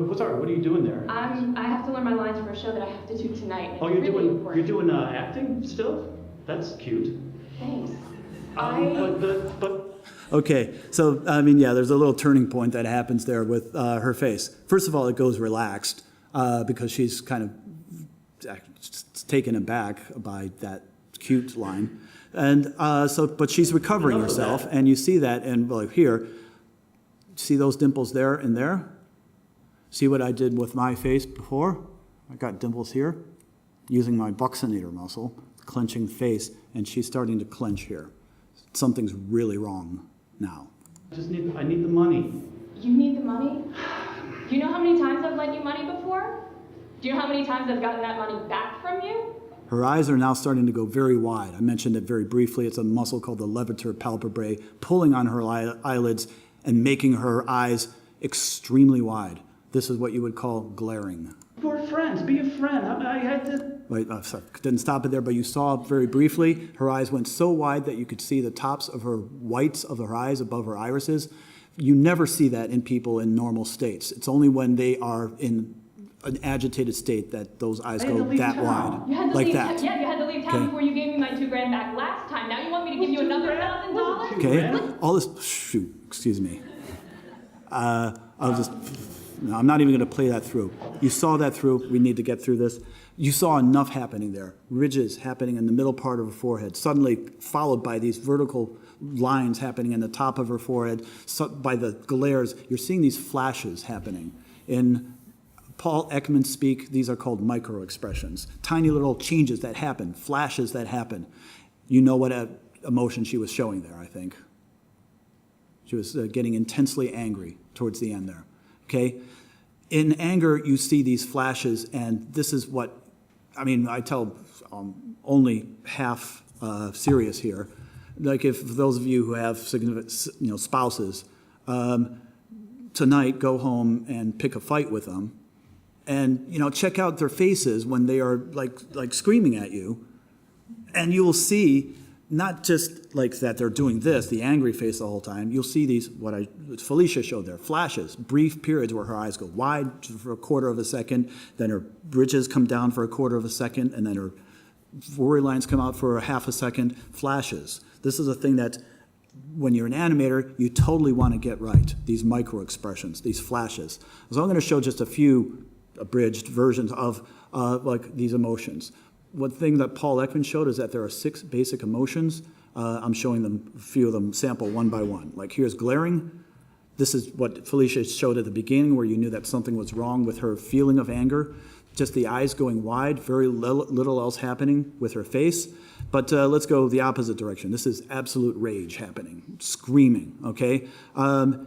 what's all right? What are you doing there? I have to learn my lines for a show that I have to do tonight. And Oh, it's really important. you're doing acting still? That's cute. Thanks. But Okay, so, I mean, yeah, there's a little turning point that happens there with her face. First of all, it goes relaxed because she's kind of taken aback by that cute line. And but she's recovering herself, and you see that, and well, here, see those dimples there and there? See what I did with my face before? I got dimples here, using my buccinator muscle, clenching the face, and she's starting to clench here. Something's really wrong now. I need the money. You need the money? Do you know how many times I've lent you money before? Do you know how many times I've gotten that money back from you? Her eyes are now starting to go very wide. I mentioned it very briefly. It's a muscle called the levator palpebrae, pulling on her eyelids and making her eyes extremely wide. This is what you would call glaring. We're friends. Be a friend. I had to... Wait, sorry, didn't stop it there, but you saw very briefly, her eyes went so wide that you could see the tops of her whites of her eyes above her irises. You never see that in people in normal states. It's only when they are in an agitated state that those eyes go that wide, You had to like leave that. Yeah, you had to leave town Okay. before you gave me my $2,000 back last time. Now you want me to give you another $1,000? Okay, all this, shoot, excuse me. No, I'm not even going to play that through. You saw that through. We need to get through this. You saw enough happening there. Ridges happening in the middle part of her forehead, suddenly followed by these vertical lines happening in the top of her forehead, by the glares. You're seeing these flashes happening. In Paul Ekman speak, these are called micro-expressions. Tiny little changes that happen, flashes that happen. You know what emotion she was showing there, I think. She was getting intensely angry towards the end there. Okay? In anger, you see these flashes, and this is what, I mean, I tell only half serious here. Like if those of you who have significant, spouses, tonight go home and pick a fight with them, and check out their faces when they are like screaming at you, and you will see not just like that they're doing this, the angry face the whole time. You'll see these, what Felicia showed there, flashes, brief periods where her eyes go wide for a quarter of a second, then her bridges come down for a quarter of a second, and then her worry lines come out for a half a second, flashes. This is a thing that when you're an animator, you totally want to get right, these micro expressions, these flashes. So I'm going to show just a few abridged versions of like these emotions. One thing that Paul Ekman showed is that there are 6 basic emotions. I'm showing them a few of them sample one by one. Like here's glaring. This is what Felicia showed at the beginning where you knew that something was wrong with her feeling of anger. Just the eyes going wide, very little else happening with her face. But let's go the opposite direction. This is absolute rage happening, screaming, okay? I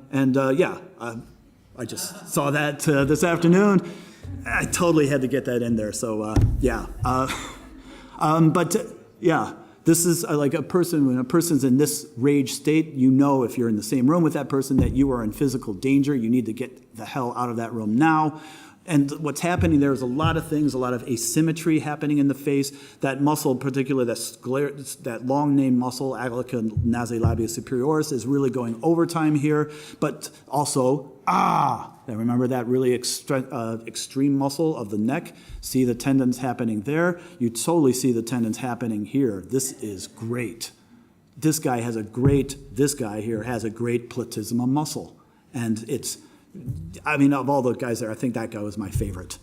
just saw that this afternoon. I totally had to get that in there, so this is like a person, when a person's in this rage state, you know if you're in the same room with that person that you are in physical danger. You need to get the hell out of that room now. And what's happening there is a lot of things, a lot of asymmetry happening in the face. That muscle, particularly that long named muscle, aglyca nasolabius superioris, is really going overtime here. But also, remember that really extreme muscle of the neck? See the tendons happening there? You totally see the tendons happening here. This is great. This guy here has a great platysma muscle. And of all the guys there, I think that guy was my favorite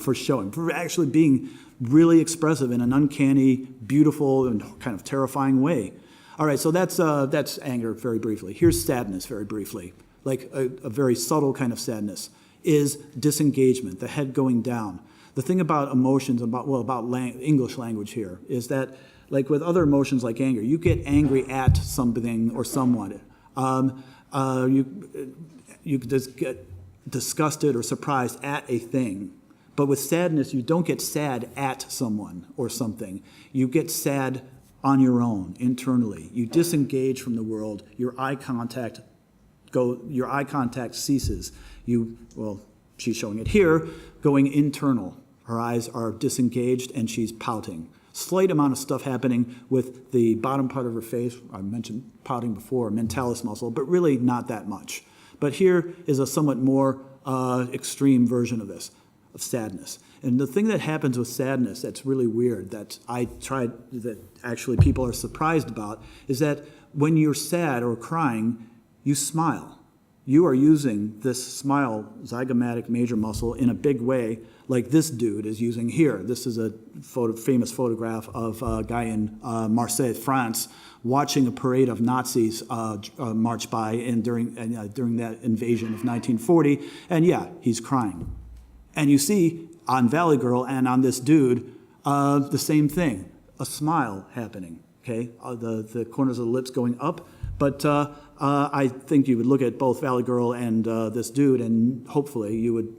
for showing, for actually being really expressive in an uncanny, beautiful, and kind of terrifying way. All right, so that's anger very briefly. Here's sadness very briefly. Like a very subtle kind of sadness is disengagement, the head going down. The thing about emotions, about English language here, is that like with other emotions like anger, you get angry at something or someone. You just get disgusted or surprised at a thing. But with sadness, you don't get sad at someone or something. You get sad on your own, internally. You disengage from the world. Your eye contact ceases. She's showing it here, going internal. Her eyes are disengaged and she's pouting. Slight amount of stuff happening with the bottom part of her face. I mentioned pouting before, mentalis muscle, but really not that much. But here is a somewhat more extreme version of this, of sadness. And the thing that happens with sadness that's really weird, that actually people are surprised about, is that when you're sad or crying, you smile. You are using this smile, zygomatic major muscle, in a big way, like this dude is using here. This is a famous photograph of a guy in Marseille, France, watching a parade of Nazis march by during that invasion of 1940, and he's crying. And you see on Valley Girl and on this dude the same thing, a smile happening. Okay, the corners of the lips going up, but I think you would look at both Valley Girl and this dude, and hopefully you would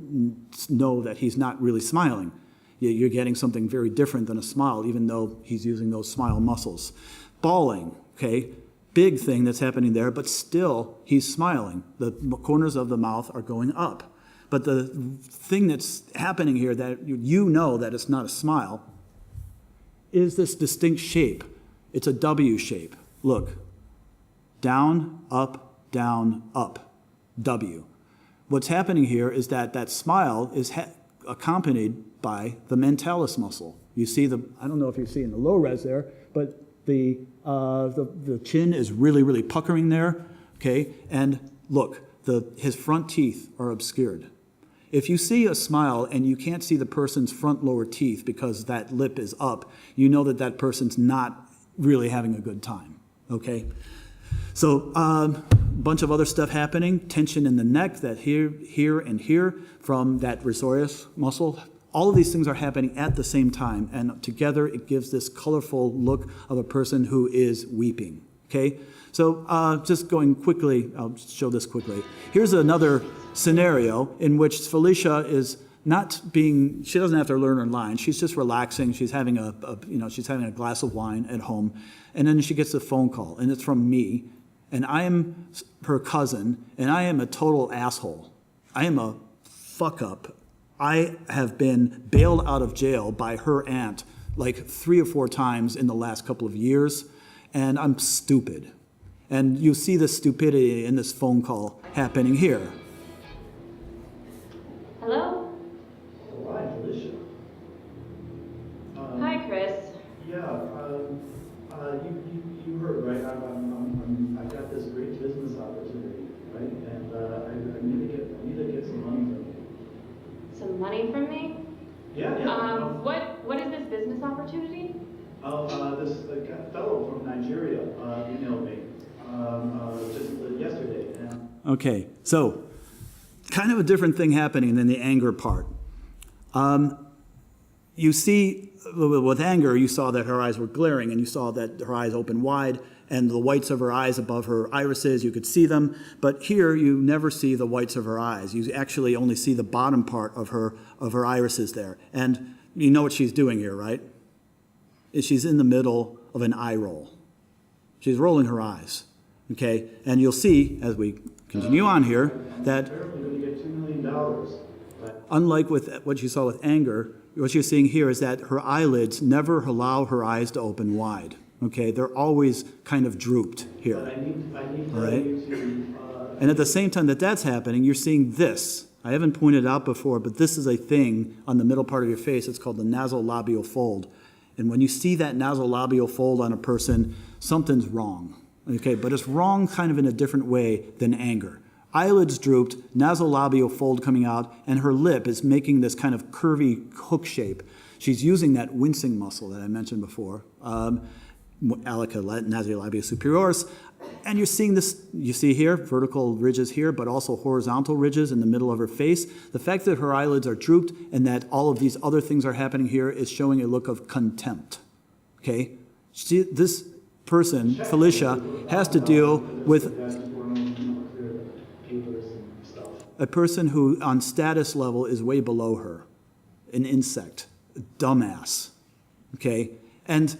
know that he's not really smiling. You're getting something very different than a smile, even though he's using those smile muscles. Bawling, okay, big thing that's happening there, but still he's smiling. The corners of the mouth are going up. But the thing that's happening here that you know that it's not a smile is this distinct shape. It's a W shape. Look, down, up, W. What's happening here is that smile is accompanied by the mentalis muscle. You see I don't know if you see in the low res there, but the chin is really, really puckering there, okay? And look, his front teeth are obscured. If you see a smile and you can't see the person's front lower teeth because that lip is up, you know that person's not really having a good time, okay? So a bunch of other stuff happening, tension in the neck, that here, and here from that risorius muscle. All of these things are happening at the same time, and together it gives this colorful look of a person who is weeping, okay? So just going quickly, I'll show this quickly. Here's another scenario in which Felicia is she doesn't have to learn her lines. She's just relaxing. She's having she's having a glass of wine at home, and then she gets a phone call, and it's from me, and I am her cousin, and I am a total asshole. I am a fuck up. I have been bailed out of jail by her aunt like 3 or 4 times in the last couple of years, and I'm stupid. And you see the stupidity in this phone call happening here. Hello? Hi, Felicia. Hi, Chris. Yeah, you heard, right? I got this great business opportunity, right? And I need to get some money from you. Some money from me? Yeah. What is this business opportunity? This fellow from Nigeria emailed me just yesterday. Okay, so kind of a different thing happening than the anger part. You see, with anger, you saw that her eyes were glaring, and you saw that her eyes opened wide, and the whites of her eyes above her irises, you could see them. But here, you never see the whites of her eyes. You actually only see the bottom part of her irises there. And you know what she's doing here, right? She's in the middle of an eye roll. She's rolling her eyes, okay? And you'll see, as we continue on here, that Apparently going to get $2 million. unlike with what you saw with anger, what you're seeing here is that her eyelids never allow her eyes to open wide. Okay, they're always kind of drooped here. But I need All right. you to. And at the same time that that's happening, you're seeing this. I haven't pointed out before, but this is a thing on the middle part of your face. It's called the nasolabial fold. And when you see that nasolabial fold on a person, something's wrong. Okay, but it's wrong kind of in a different way than anger. Eyelids drooped, nasolabial fold coming out, and her lip is making this kind of curvy hook shape. She's using that wincing muscle that I mentioned before, nasolabial superioris. And you're seeing this, you see here, vertical ridges here, but also horizontal ridges in the middle of her face. The fact that her eyelids are drooped and that all of these other things are happening here is showing a look of contempt. Okay? This person, Felicia, has to deal with a person who on status level is way below her, an insect, a dumbass, okay? And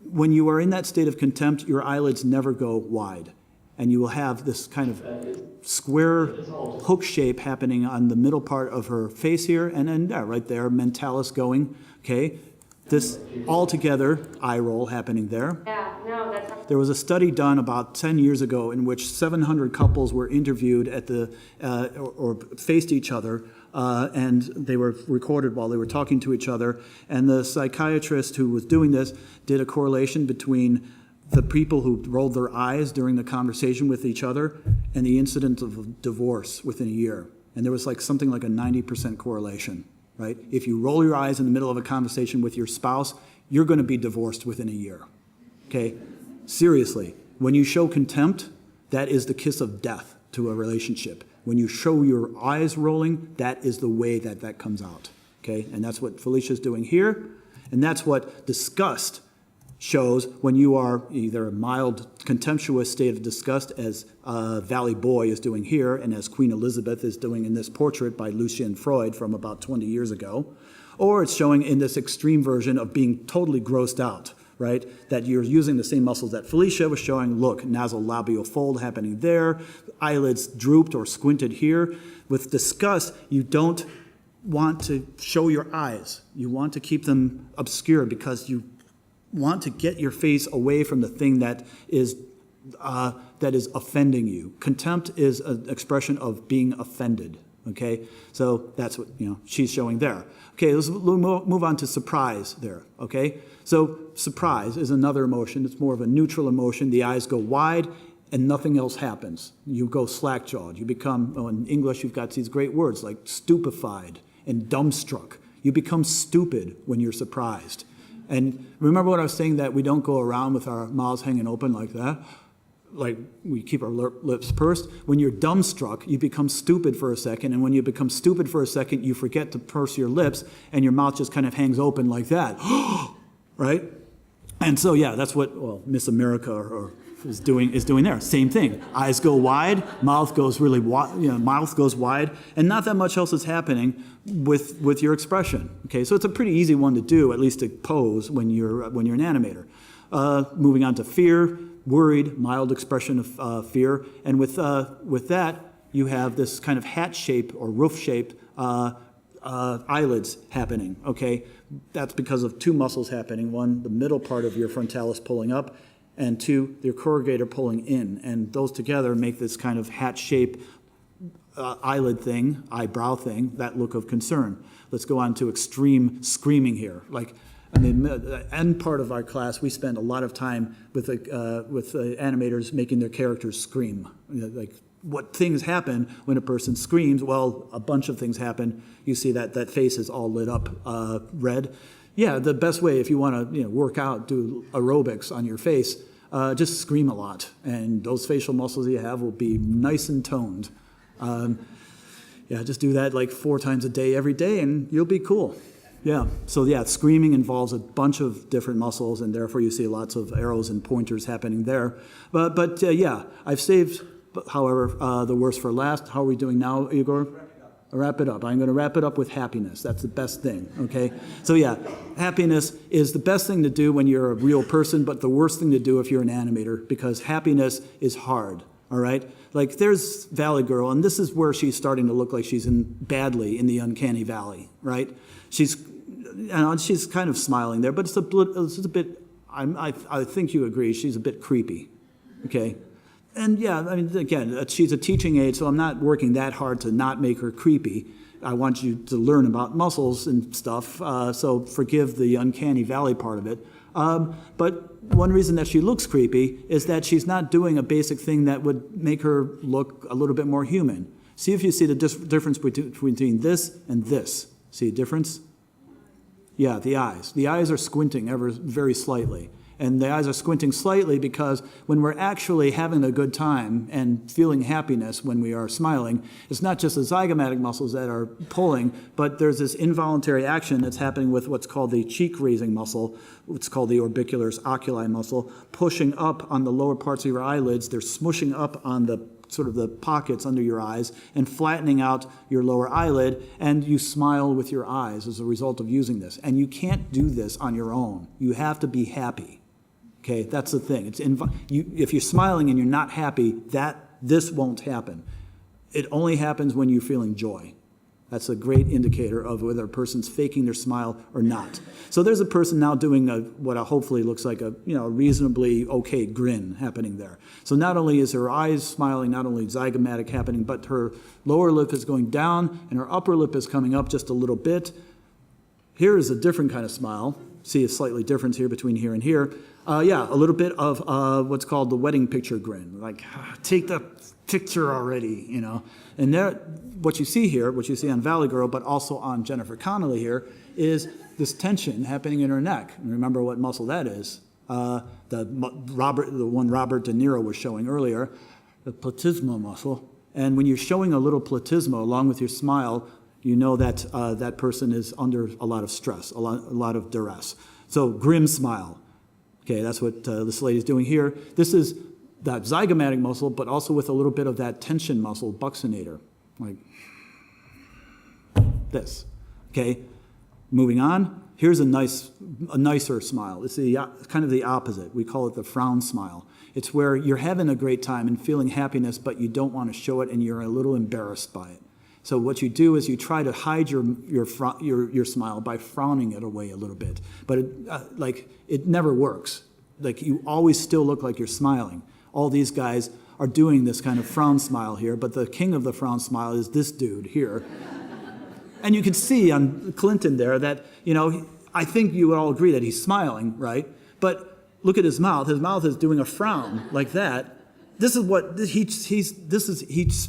when you are in that state of contempt, your eyelids never go wide, and you will have this kind of square hook shape happening on the middle part of her face here, and then right there, mentalis going, okay? This altogether eye roll happening there. Yeah, no, that's not. There was a study done about 10 years ago in which 700 couples were interviewed at the or faced each other, and they were recorded while they were talking to each other. And the psychiatrist who was doing this did a correlation between the people who rolled their eyes during the conversation with each other and the incidence of divorce within a year. And there was like something like a 90% correlation. Right? If you roll your eyes in the middle of a conversation with your spouse, you're going to be divorced within a year. Okay? Seriously. When you show contempt, that is the kiss of death to a relationship. When you show your eyes rolling, that is the way that that comes out. Okay? And that's what Felicia's doing here. And that's what disgust shows when you are either a mild contemptuous state of disgust, as Valley Boy is doing here, and as Queen Elizabeth is doing in this portrait by Lucien Freud from about 20 years ago, or it's showing in this extreme version of being totally grossed out, right? That you're using the same muscles that Felicia was showing. Look, nasolabial fold happening there, eyelids drooped or squinted here. With disgust, you don't want to show your eyes. You want to keep them obscure because you want to get your face away from the thing that is offending you. Contempt is an expression of being offended, okay? So that's what, she's showing there. Okay, let's move on to surprise there, okay? So surprise is another emotion. It's more of a neutral emotion. The eyes go wide and nothing else happens. You go slack-jawed. You become, in English, you've got these great words like stupefied and dumbstruck. You become stupid when you're surprised. And remember what I was saying, that we don't go around with our mouths hanging open like that? Like we keep our lips pursed. When you're dumbstruck, you become stupid for a second. And when you become stupid for a second, you forget to purse your lips and your mouth just kind of hangs open like that. Right? And so, yeah, that's what, Miss America is doing there. Same thing. Eyes go wide, mouth goes really wide, mouth goes wide, and not that much else is happening with your expression. Okay, so it's a pretty easy one to do, at least to pose when you're an animator. Moving on to fear, worried, mild expression of fear, and with that you have this kind of hat shape or roof shape eyelids happening. Okay, that's because of two muscles happening. One, the middle part of your frontalis pulling up, and two, your corrugator pulling in. And those together make this kind of hat shape eyelid thing, eyebrow thing, that look of concern. Let's go on to extreme screaming here. Like, the end part of our class, we spend a lot of time with animators making their characters scream. Like, what things happen when a person screams? Well, a bunch of things happen. You see that face is all lit up red. Yeah, the best way if you want to work out, do aerobics on your face, just scream a lot, and those facial muscles you have will be nice and toned. Yeah, just do that like 4 times a day every day, and you'll be cool. Yeah, so yeah, screaming involves a bunch of different muscles, and therefore you see lots of arrows and pointers happening there. But yeah, I've saved, however, the worst for last. How are we doing now, Igor? Wrap it up. I'm going to wrap it up with happiness. That's the best thing, okay? So yeah, happiness is the best thing to do when you're a real person, but the worst thing to do if you're an animator, because happiness is hard, all right? Like there's Valley Girl, and this is where she's starting to look like she's badly in the uncanny valley, right? She's kind of smiling there, but it's a bit, I think you agree, she's a bit creepy, okay? And yeah, I mean, again, she's a teaching aid, so I'm not working that hard to not make her creepy. I want you to learn about muscles and stuff, so forgive the uncanny valley part of it. But one reason that she looks creepy is that she's not doing a basic thing that would make her look a little bit more human. See if you see the difference between this and this. See a difference? Yeah, the eyes. The eyes are squinting ever very slightly. And the eyes are squinting slightly because when we're actually having a good time and feeling happiness when we are smiling, it's not just the zygomatic muscles that are pulling, but there's this involuntary action that's happening with what's called the cheek-raising muscle, what's called the orbicularis oculi muscle, pushing up on the lower parts of your eyelids. They're smushing up on the sort of the pockets under your eyes and flattening out your lower eyelid, and you smile with your eyes as a result of using this. And you can't do this on your own. You have to be happy. Okay, that's the thing. If you're smiling and you're not happy, this won't happen. It only happens when you're feeling joy. That's a great indicator of whether a person's faking their smile or not. So there's a person now doing what hopefully looks like a reasonably okay grin happening there. So not only is her eyes smiling, not only zygomatic happening, but her lower lip is going down and her upper lip is coming up just a little bit. Here is a different kind of smile. See a slightly difference here between here and here. Yeah, a little bit of what's called the wedding picture grin. Like, take the picture already, And there, what you see here, what you see on Valley Girl, but also on Jennifer Connelly here, is this tension happening in her neck. And remember what muscle that is. The one Robert De Niro was showing earlier, the platysma muscle. And when you're showing a little platysma along with your smile, you know that that person is under a lot of stress, a lot of duress. So grim smile. Okay, that's what this lady's doing here. This is that zygomatic muscle, but also with a little bit of that tension muscle, buccinator, like this. Okay, moving on. Here's a nicer smile. It's kind of the opposite. We call it the frown smile. It's where you're having a great time and feeling happiness, but you don't want to show it, and you're a little embarrassed by it. So what you do is you try to hide your smile by frowning it away a little bit, but it never works. Like you always still look like you're smiling. All these guys are doing this kind of frown smile here, but the king of the frown smile is this dude here. And you can see on Clinton there that I think you would all agree that he's smiling, right? But look at his mouth. His mouth is doing a frown like that. This is what he's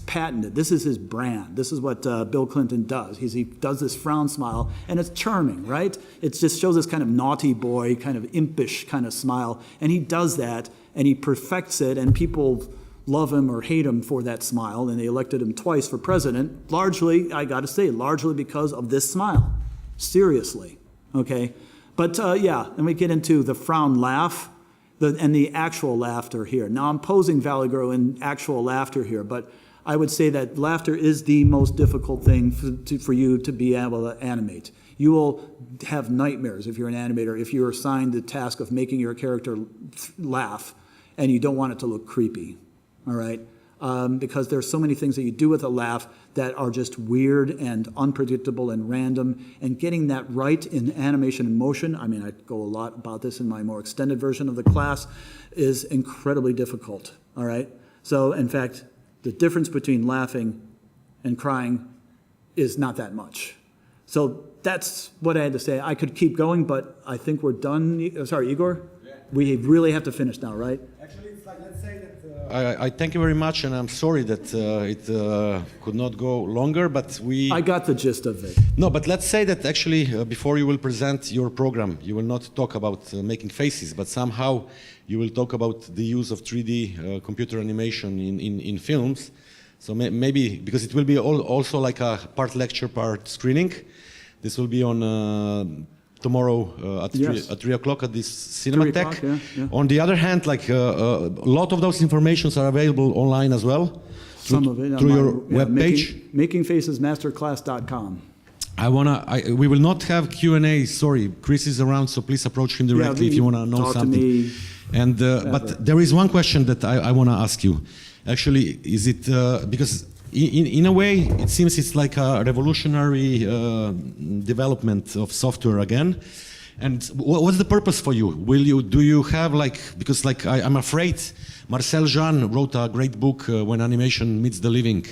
patented. This is his brand. This is what Bill Clinton does. He does this frown smile, and it's charming, right? It just shows this kind of naughty boy, kind of impish kind of smile, and he does that, and he perfects it, and people love him or hate him for that smile, and they elected him twice for president, largely, I got to say, largely because of this smile. Seriously, okay? But yeah, then we get into the frown laugh. And the actual laughter here. Now I'm posing Valley Girl in actual laughter here, but I would say that laughter is the most difficult thing for you to be able to animate. You will have nightmares if you're an animator, if you're assigned the task of making your character laugh and you don't want it to look creepy, all right? Because there's so many things that you do with a laugh that are just weird and unpredictable and random, and getting that right in animation and motion, I mean, I go a lot about this in my more extended version of the class, is incredibly difficult, all right? So, in fact, the difference between laughing and crying is not that much. So that's what I had to say. I could keep going, but I think we're done. Sorry, Igor? Yeah. We really have to finish now, right? Actually, it's like, let's say that I thank you very much, and I'm sorry that it could not go longer, but I got the gist of it. No, but let's say that actually before you will present your program, you will not talk about making faces, but somehow you will talk about the use of 3D computer animation in films. So maybe, because it will be also like a part lecture, part screening. This will be on tomorrow at 3 o'clock at this Cinematheque. Yeah. On the other hand, like a lot of those informations are available online as well. Some of it through your webpage. Makingfacesmasterclass.com. We will not have Q&A. Sorry, Chris is around, so please approach him directly if you want to know something. To me, and but there is one question that I want to ask you. Actually, is it because in a way it seems it's like a revolutionary development of software again? And what's the purpose for you? Do you have like, because like I'm afraid Marcel Jean wrote a great book, When Animation Meets the Living,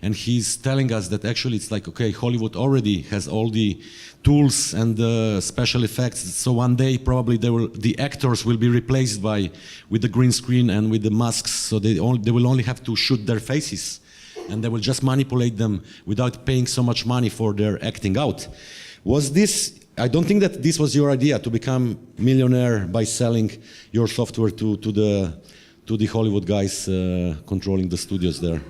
and he's telling us that actually it's like, okay, Hollywood already has all the tools and the special effects, so one day probably the actors will be replaced with the green screen and with the masks, so they will only have to shoot their faces, and they will just manipulate them without paying so much money for their acting out. Was this? I don't think that this was your idea, to become millionaire by selling your software to the Hollywood guys controlling the studios there.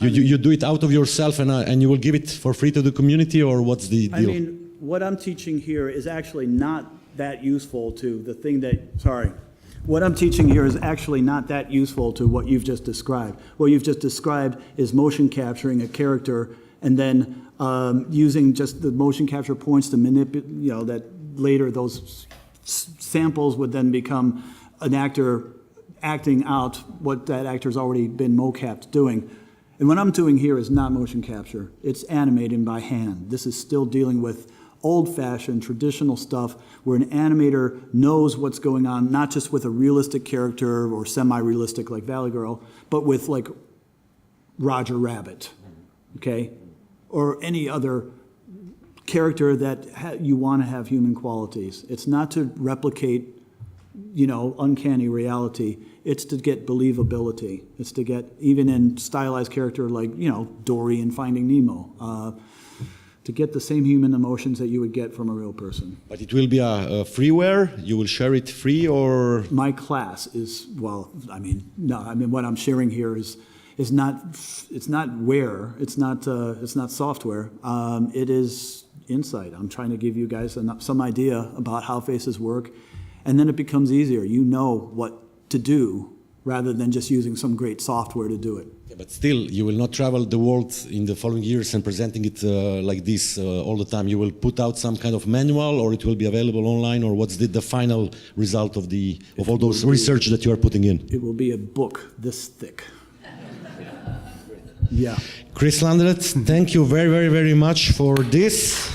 You do it out of yourself and you will give it for free to the community, or what's the deal? I mean, what I'm teaching here is actually not that useful to the thing that, what I'm teaching here is actually not that useful to what you've just described. What you've just described is motion capturing a character and then using just the motion capture points to manipulate, that later those samples would then become an actor acting out what that actor's already been mocapped doing. And what I'm doing here is not motion capture. It's animating by hand. This is still dealing with old-fashioned, traditional stuff where an animator knows what's going on, not just with a realistic character or semi-realistic like Valley Girl, but with like Roger Rabbit, okay? Or any other character that you want to have human qualities. It's not to replicate, uncanny reality. It's to get believability. It's to get, even in stylized character like, Dory in Finding Nemo, to get the same human emotions that you would get from a real person. But it will be a freeware? You will share it free, or? My class is, what I'm sharing here is not, it's not ware, it's not software, it is insight. I'm trying to give you guys some idea about how faces work, and then it becomes easier. You know what to do rather than just using some great software to do it. Yeah, but still, you will not travel the world in the following years and presenting it like this all the time. You will put out some kind of manual, or it will be available online, or what's the final result of all those research that you are putting in? It will be a book this thick. Yeah. Chris Landretha, thank you very, very, very much for this.